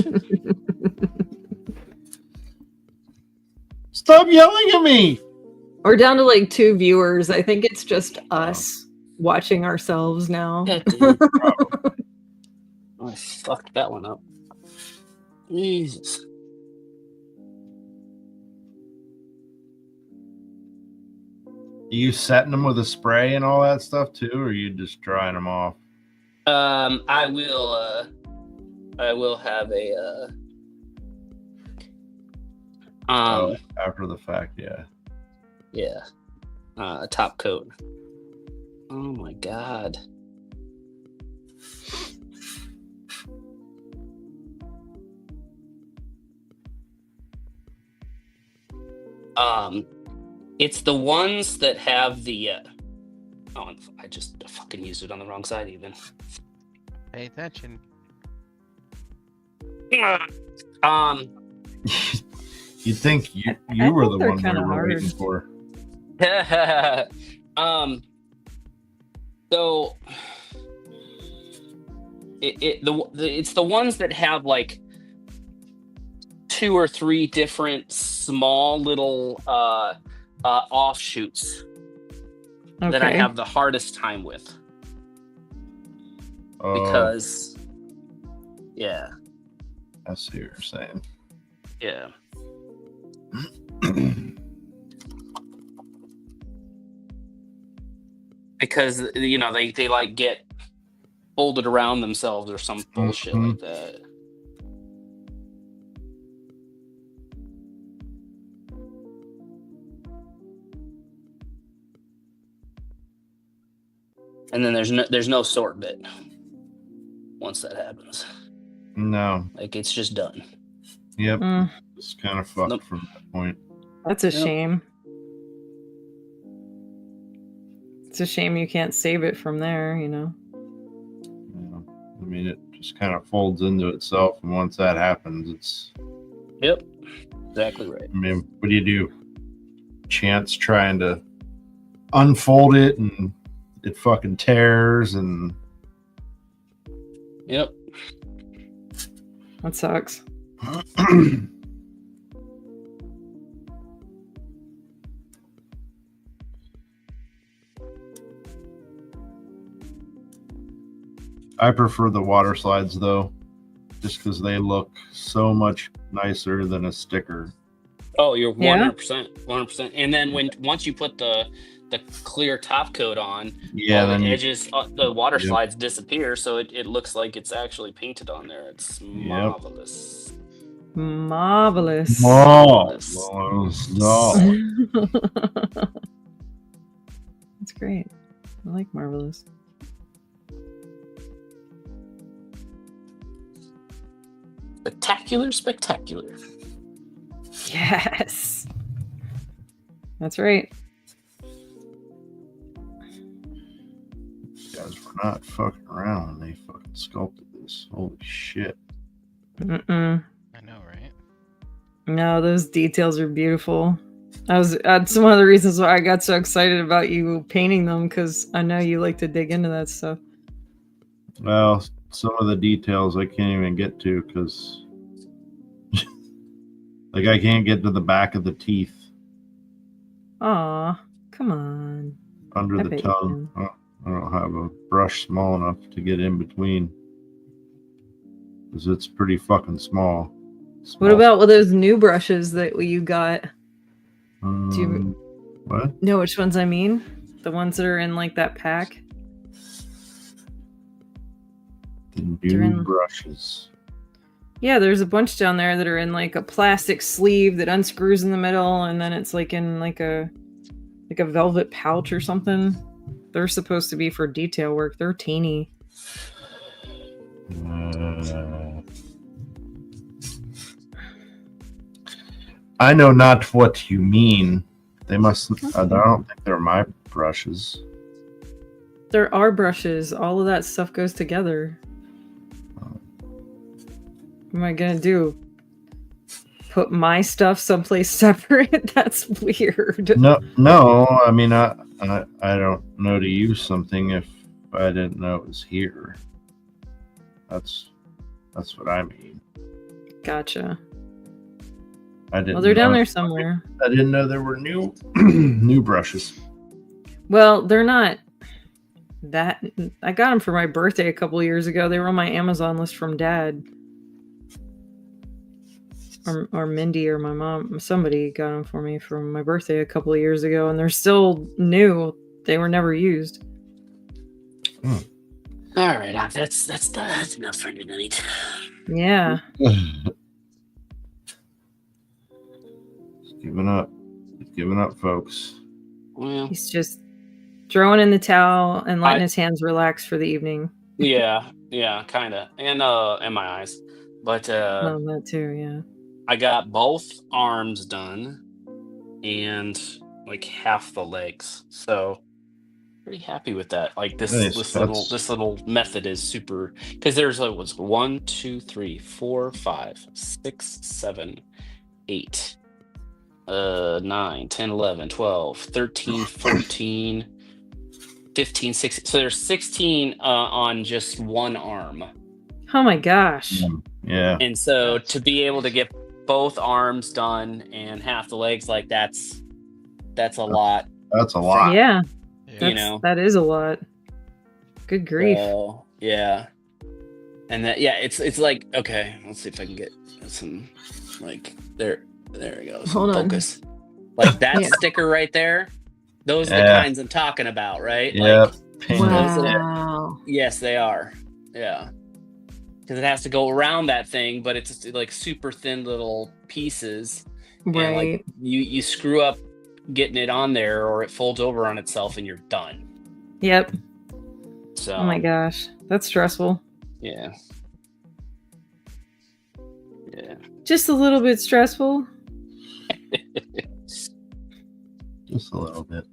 Stop yelling at me! We're down to like 2 viewers. I think it's just us watching ourselves now. Yeah, dude. Oh, I fucked that one up. Jesus. Are you setting them with a spray and all that stuff too, or are you just drying them off? I will have a After the fact, yeah. yeah, a top coat. Oh my god. It's the ones that have the oh, I just fucking used it on the wrong side even. Pay attention. You'd think you I were think the they're one we kinda were hard. waiting for. So it's the ones that have like 2 or 3 different small little offshoots that I Okay. have the hardest time with Oh, because yeah, I see what you're saying. yeah. Because you know they like get folded around themselves or some bullshit like that. And then there's no sort bit once that happens. No. Like it's just done. Yep. Mm, It's kind of fucked Nope. from that point. that's a Yep. shame. It's a shame you can't save it from there, you know. Yeah. I mean, it just kind of folds into itself, and once that happens, it's. Yep. Exactly right. I mean, what do you do? Chance trying to unfold it, and it fucking tears, and Yep. That sucks. I prefer the water slides though, just because they look so much nicer than a sticker. Oh, you're Yeah? 100%. And then once you put the clear top coat on, Yeah, all then the you, edges, the water Yep. slides disappear, so it looks like it's actually painted on there. It's Yep. marvelous. Marvelous. That's great. I like Marvelous. Spectacular. Yes. That's right. guys were not fucking around when they fucking sculpted this. Holy shit! Mm-mm. I know, right? No, those details are beautiful. That's one of the reasons why I got so excited about you painting them, because I know you like to dig into that stuff. Well, some of the details I can't even get to because, like, I can't get to the back of the teeth Aw, come on. under I the bet you tongue. I don't have a brush small enough to get in between because it's pretty fucking small. What about with those new brushes that you got? Do you What? know which ones I mean? The ones that are in like that pack? The They're new in- brushes. Yeah, there's a bunch down there that are in like a plastic sleeve that unscrews in the middle, and then it's like in like a velvet pouch or something. They're supposed to be for detail work. They're teeny. I know not what you mean. They must. I don't think they're my brushes. There are brushes. All of that stuff goes together. What am I gonna do? Put my stuff someplace separate? That's weird. No. I mean, I don't know to use something if I didn't know it was here. That's what I mean. Gotcha. I didn't. Well, they're down know- there somewhere. I didn't know there were new new brushes. Well, they're not that. I got them for my birthday a couple years ago. They were on my Amazon list from Dad. Or Mindy or my mom. Somebody got them for me for my birthday a couple of years ago, and they're still new. They were never used. All right, that's enough for tonight. Yeah. Giving up, folks. Well, He's just throwing in the towel and letting I- his hands relax for the evening. yeah, kind of, and my eyes, but Oh, that too, yeah. I got both arms done and like half the legs, so pretty happy with that. Like this Nice, this little method is super, because there's like was 1 2 3 4 5 6 7 8 9 10 11 12 13 14 15 16, so there's 16 on just one arm. Oh my gosh. Yeah. And so to be able to get both arms done and half the legs, like that's a lot. That's a lot. Yeah, You know, that is a lot. Good grief. so, yeah. And that, yeah, it's like, okay, let's see if I can get some, like, there we go. Some Hold on. focus. Like that Yeah. sticker right there. Those are the Yeah. kinds I'm talking about, right? Yep. Like, Wow. yes, they are. Yeah. Because it has to go around that thing, but it's just like super thin little pieces. And Right. like you screw up getting it on there, or it folds over on itself and you're done. Yep. So Oh my gosh, that's stressful. yeah. Yeah. Just a little bit stressful. Just a little bit.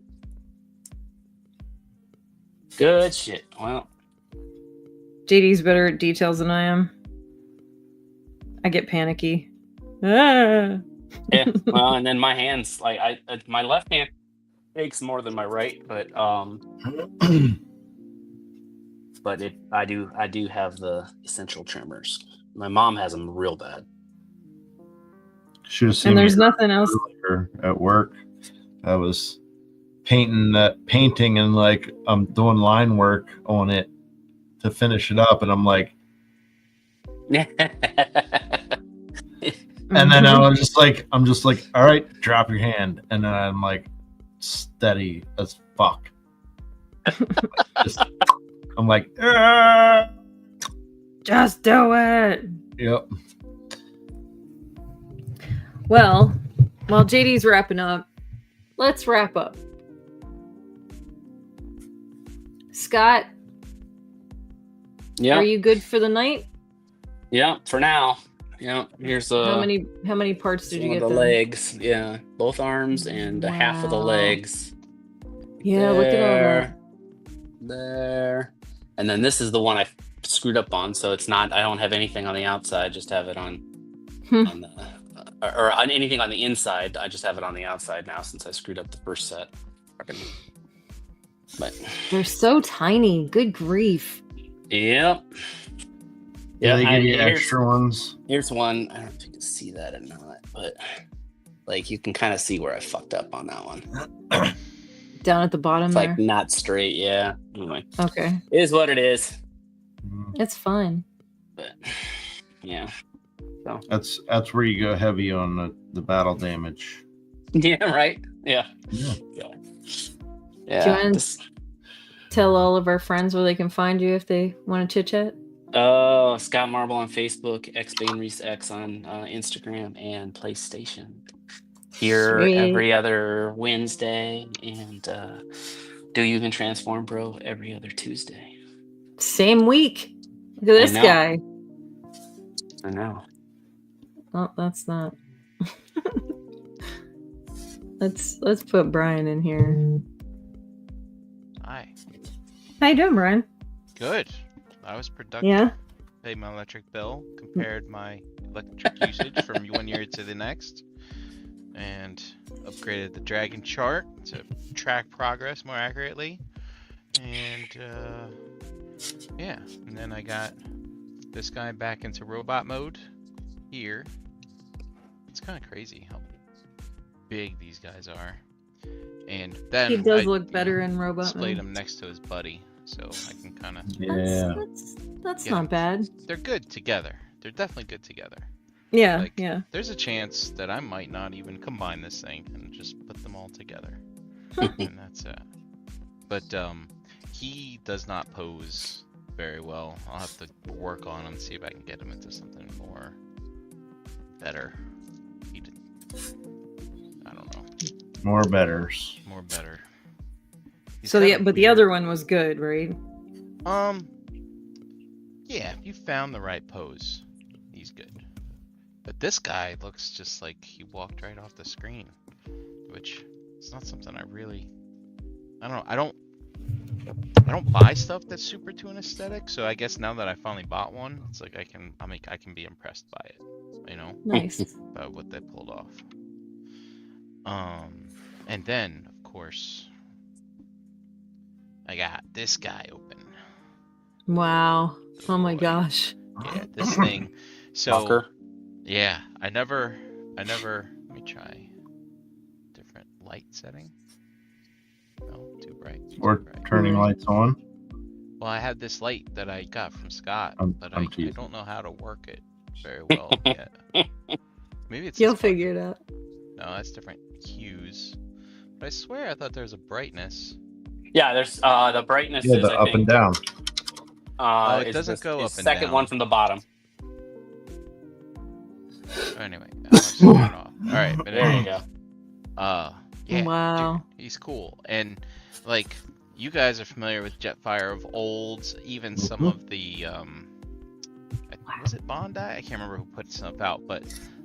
Good shit. Well, JD's better at details than I am. I get panicky. Ah. yeah. Well, and then my hands, like my left hand aches more than my right, but I do have the essential tremors. My mom has them real bad. Should have seen And me there's nothing else. earlier at work. I was painting and like I'm doing line work on it to finish it up, and I'm like, and then I'm just like, all right, drop your hand, and then I'm like, steady as fuck. I'm like, "Ah." Just do it. Yep. Well, while JD's wrapping up, let's wrap up. Scott, Yeah. are you good for the night? Yeah. For now. Yeah. Here's How many parts did some you of get the done? legs. Yeah. Both arms and half of the Wow. legs. Yeah, look at all that. There. And then this is the one I screwed up on, so it's not. I don't have anything on the outside. Just have it on the or on anything on the inside. I just have it on the outside now since I screwed up the first set. But They're so tiny. Good grief. yep. Yeah, they give you here's- extra ones. Here's one. I don't know if you can see that or not, but like you can kind of see where I fucked up on that one. Down at the bottom It's there. like not straight. Yeah. Anyway, Okay. it is what it is. It's fine. But yeah. That's where you go heavy on the battle damage. Yeah. Right. Yeah. Yeah. Yeah. Do you want this- to tell all of our friends where they can find you if they want to chit chat? Oh, Scott Marble on Facebook, Reese X on Instagram and PlayStation. Here Sweet. every other Wednesday, and Do You Can Transform Bro every other Tuesday. Same week. Look at this know. guy. I know. Oh, that's not. Let's put Brian in here. Hi. How you doing, Brian? Good. I was productive. Yeah. Paid my electric bill, compared my electric usage from one year to the next, and upgraded the Dragon chart to track progress more accurately. And yeah, and then I got this guy back into robot mode here. It's kind of crazy how big these guys are. And then He does I, look better in robot displayed mode. him next to his buddy, so I can kind of. Yeah. That's Yeah. not bad. They're good together. They're definitely good together. Yeah, Like, yeah. There's a chance that I might not even combine this thing and just put them all together. And that's it. But he does not pose very well. I'll have to work on him, see if I can get him into something more better. I don't know. More betters. More better. He's So kinda but the weird. other one was good, right? Yeah, if you found the right pose, he's good. But this guy looks just like he walked right off the screen, which is not something I really. I don't know. I don't buy stuff that's super to an aesthetic. So I guess now that I finally bought one, it's like I can be impressed by it, you know, Nice. by what they pulled off. And then of course I got this guy open. Wow. Oh my Boy. gosh. Yeah, this thing. So Fucker. yeah, I never. Let me try different light setting. No, too bright. Or Too bright. turning lights on. Well, I have this light that I got from Scott, but I'm I teasing. don't know how to work it very well yet. Maybe it's. You'll this button. figure it out. No, that's different hues. But I swear I thought there was a brightness. Yeah, there's the brightness Yeah, is the I up think and down. Oh, it is doesn't go is up and second down. one from the bottom. Anyway, I'll just turn it off. All right, but There you go. yeah, Wow. dude, he's cool. And like you guys are familiar with Jetfire of old, even some of the was it Bondi? I can't remember who put stuff out, but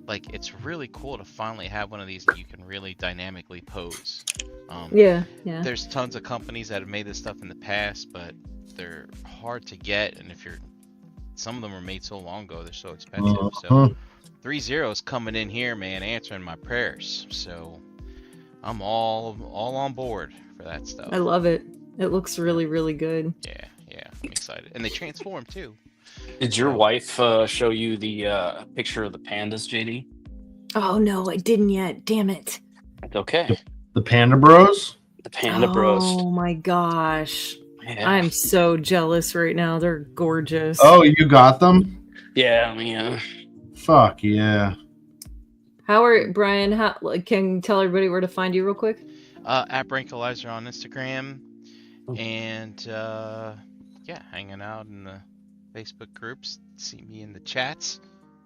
like it's really cool to finally have one of these that you can really dynamically pose. Yeah. There's tons of companies that have made this stuff in the past, but they're hard to get, and some of them were made so long ago, they're so expensive. So 3-0 is coming in here, man, answering my prayers. So I'm all on board for that stuff. I love it. It looks really, really good. Yeah, I'm excited, and they transform too. Did your So- wife show you the picture of the pandas, JD? Oh no, I didn't yet. Damn it. It's okay. The Panda Bros. The panda bros. Oh my gosh. Yeah. I'm so jealous right now. They're gorgeous. Oh, you got them? Yeah, I mean, Fuck yeah. Brian, can you tell everybody where to find you real quick? At Brankalizer on Instagram, and hanging out in the Facebook groups. See me in the chats,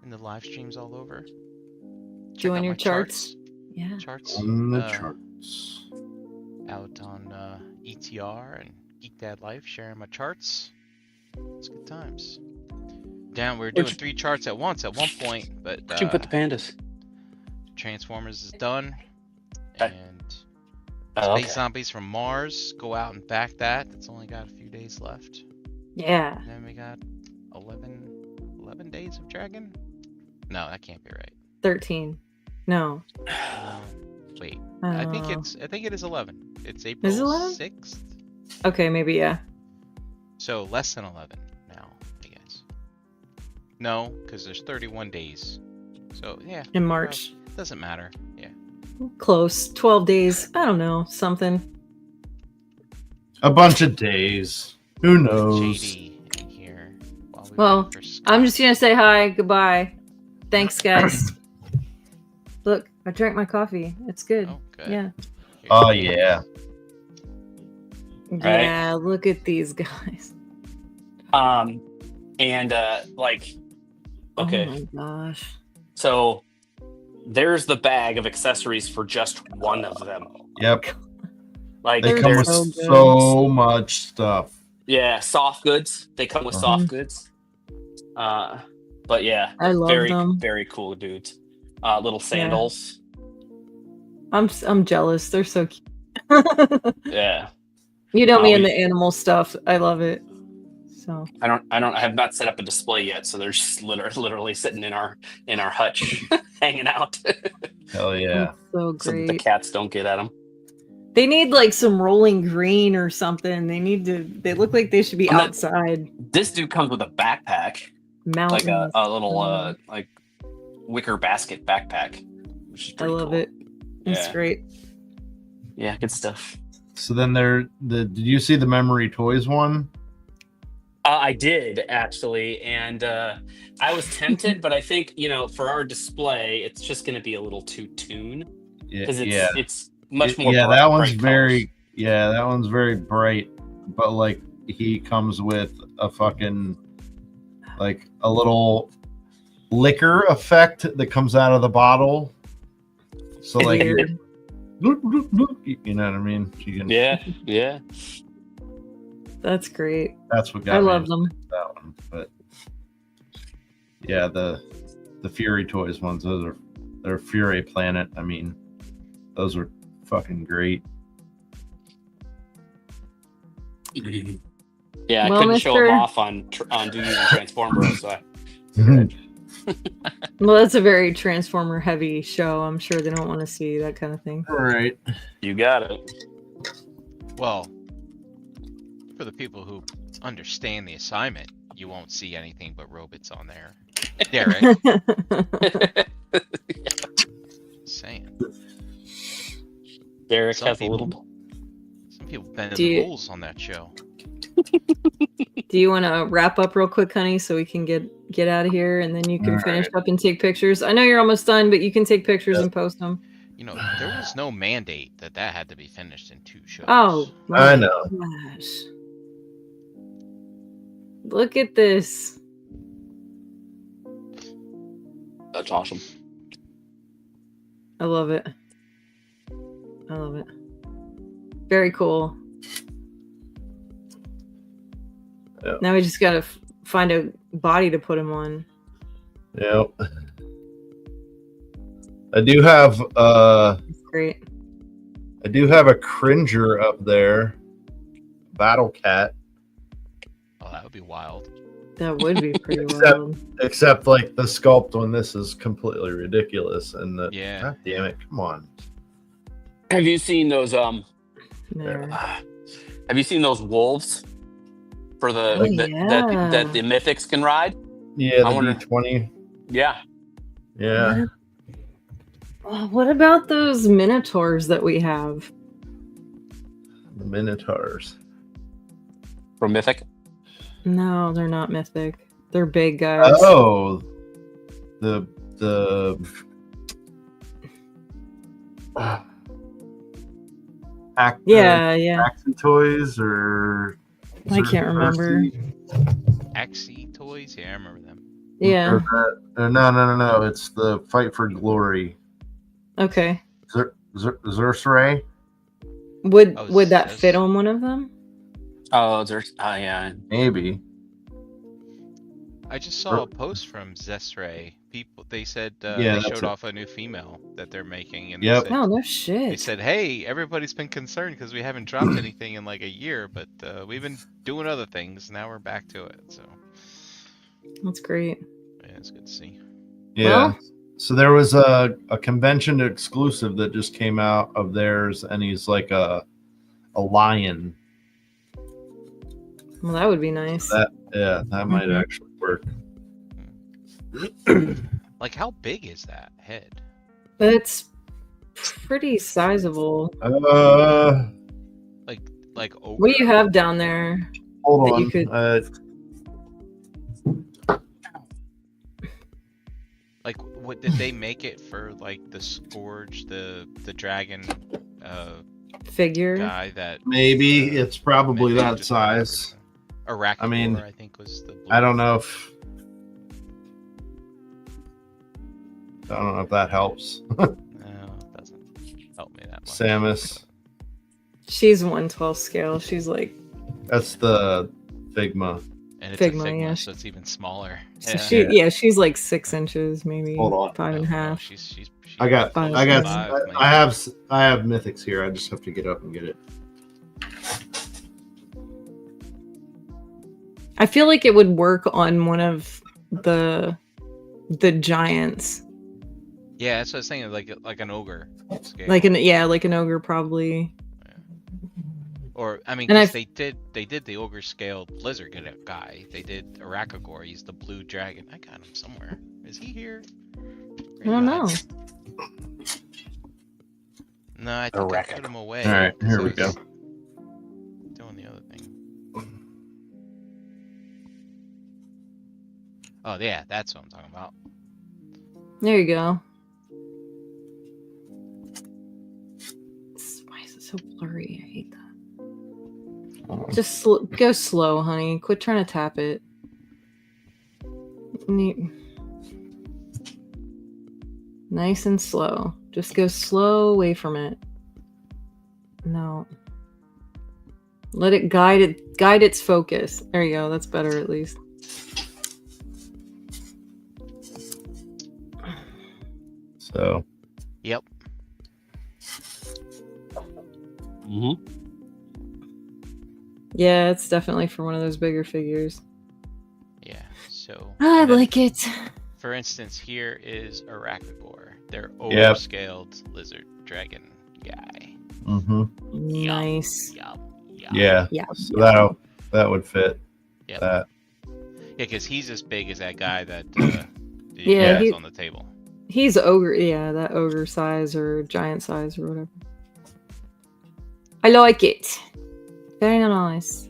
in the live streams all over. Check Join out your my charts. Yeah. Charts. On the charts. Out on ETR and Geek Dad Life, sharing my charts. It's good times. We're doing 3 charts at once at one point, but where'd you put the pandas? Transformers is done, Okay. and Oh, Space Zombies from Mars, go out and back that. That's only got a few days left. Yeah. And then we got 11 days of Dragon? No, that can't be right. 13. No. Wait, I think it is 11. It's April Is it 11? 6th. Okay, maybe yeah. So less than 11 now, I guess. No, because there's 31 days. So yeah. In March. Doesn't matter. Yeah. Close. 12 days. I don't know. Something. A bunch of days. Who knows? JD in here. While we Well, wait for Scott. I'm just gonna say hi, goodbye. Thanks, guys. Look, I drank my coffee. It's good. Oh, good. Yeah. Here's Oh the- yeah. Yeah, look at these guys. and okay, Oh my gosh. so there's the bag of accessories for just one of them. Yep. Like They They're come with so good. so much stuff. yeah, soft goods. They come with soft goods. But yeah, I love very them. very cool dudes. Little sandals. I'm jealous. They're so cute. Yeah. You know me and we- the animal stuff. I love it. So I have not set up a display yet, so they're just literally sitting in our hutch, hanging out, Hell yeah. it's so so that the great. cats don't get at them. They need like some rolling green or something. They look like they should be I'm not- outside. This dude comes with a backpack, Mountains. like a little like wicker basket backpack, which is I pretty love cool. it. It's Yeah. great. Yeah, good stuff. So then did you see the Memory Toys one? I did actually, and I was tempted, but I think for our display, it's just going to be a little too toon because it's much more. Yeah, bright, that one's bright that one's very bright, but like he comes with a fucking like a little liquor effect that comes out of the bottle. So like Weird. bloop, bloop, bloop, you know what I mean? You can, Yeah. That's great. that's what got I me love into them. that one. But yeah, the Fury Toys ones, they're Fury Planet. I mean, those are fucking great. Yeah, I Well, couldn't show Mr. them off on Duties and Transformers. So Well, that's a very Transformer heavy show. I'm sure they don't want to see that kind of thing. All right. you got it. Well, for the people who understand the assignment, you won't see anything but robots on there. Derek, saying. Derek Some has a people- little. Some people bend Do the you- rules on that show. Do you want to wrap up real quick, honey, so we can get out of here, and then you can All finish up and take pictures? I know you're almost done, but you can take pictures and post them. You know, there was no mandate that had to be finished in 2 shows. Oh, I my know. gosh. Look at this. That's awesome. I love it. I love it. Very cool. Now we just gotta find a body to put him on. Yep. I do have Great. a cringer up there. Battle cat. Oh, that would be wild. That would be pretty Except- wild. Except like the sculpt on this is completely ridiculous. And the Yeah. God damn it, come on. Have you seen those There. have you seen those wolves for the Oh, that the mythics can ride? Yeah, I the wonder- D20. Yeah. Yeah. What about those minotaurs that we have? The Minotaurs. From Mythic. No, they're not mythic. They're big guys. Oh, the Yeah. Axie toys or I can't remember. Axie toys? Yeah, I remember them. Yeah. No. It's the Fight for Glory. Okay. Zerseray? Would Oh, that Zeus. fit on one of them? Oh, there's yeah. Maybe. I just saw a post from Zesray. People, they said Yeah, they that's showed it. off a new female that they're making, and Yep. they said, Oh, no they shit. said, "Hey, everybody's been concerned because we haven't dropped anything in like a year, but we've been doing other things. Now we're back to it." So That's great. yeah, it's good to see. Yeah. Well- So there was a convention exclusive that just came out of theirs, and he's like a lion. Well, that would be nice. That might Mhm. actually work. Like, how big is that head? It's pretty sizable. Like ogre? What do you have down there? Hold That on. you could- Like, what did they make it for? Like the Scourge, the dragon Figure? guy that Maybe it's probably Maybe that just size. Arachidor, I mean, I think was the. I don't know if that helps. No, it doesn't help me that much. Samus. She's 1/12 scale. She's like, That's the Figma. And it's Figma, a Figma, yeah. so it's even smaller. so she's like 6 inches, maybe Hold on. 5.5. She's I got Five, I got five, I have mythics here. I just have to get up and get it. I feel like it would work on one of the giants, Yeah, that's what I was saying. Like an ogre scale. like an ogre probably. Or I mean, And 'cause I've- they did the ogre scaled lizard guy. They did Arachidor. He's the blue dragon. I got him somewhere. Is he here? I don't know. No, I think I Arachidor. put him away. All right, here so we go. he's Doing the other thing. Oh yeah, that's what I'm talking about. There you go. Why is it so blurry? I hate that. Just go slow, honey. Quit trying to tap it. Nice and slow. Just go slow away from it. No. Let it guide its focus. There you go. That's better at least. So Yep. Mm-hmm. Yeah, it's definitely for one of those bigger figures. Yeah. So. I and then, like it. For instance, here is Arachidor. Their Yep. overscaled lizard dragon guy. Nice. Yup. yeah. Yeah. So that would fit. Yep. That. Yeah, because he's as big as that guy that Yeah, is he- on the table. He's ogre, yeah, that ogre size or giant size or whatever. I like it. Very nice.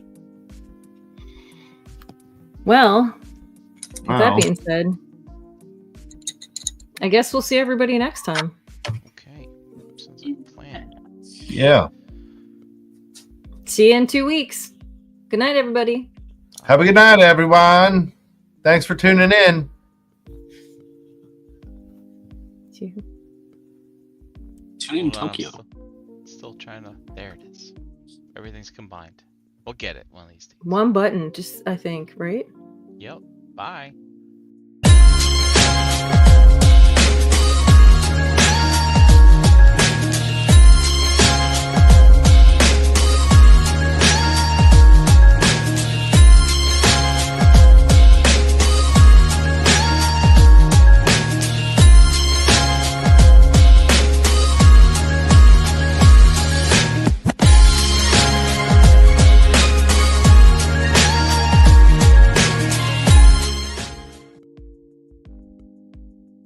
Well, with that Wow. being said, I guess we'll see everybody next time. Okay. Sounds like a plan. Yeah. See you in 2 weeks. Good night, everybody. Have a good night, everyone. Thanks for tuning in. Tuning Hold on, Tokyo. Still trying to. There it is. Everything's combined. We'll get it one of these days. One button, just I think, right? Yep. Bye.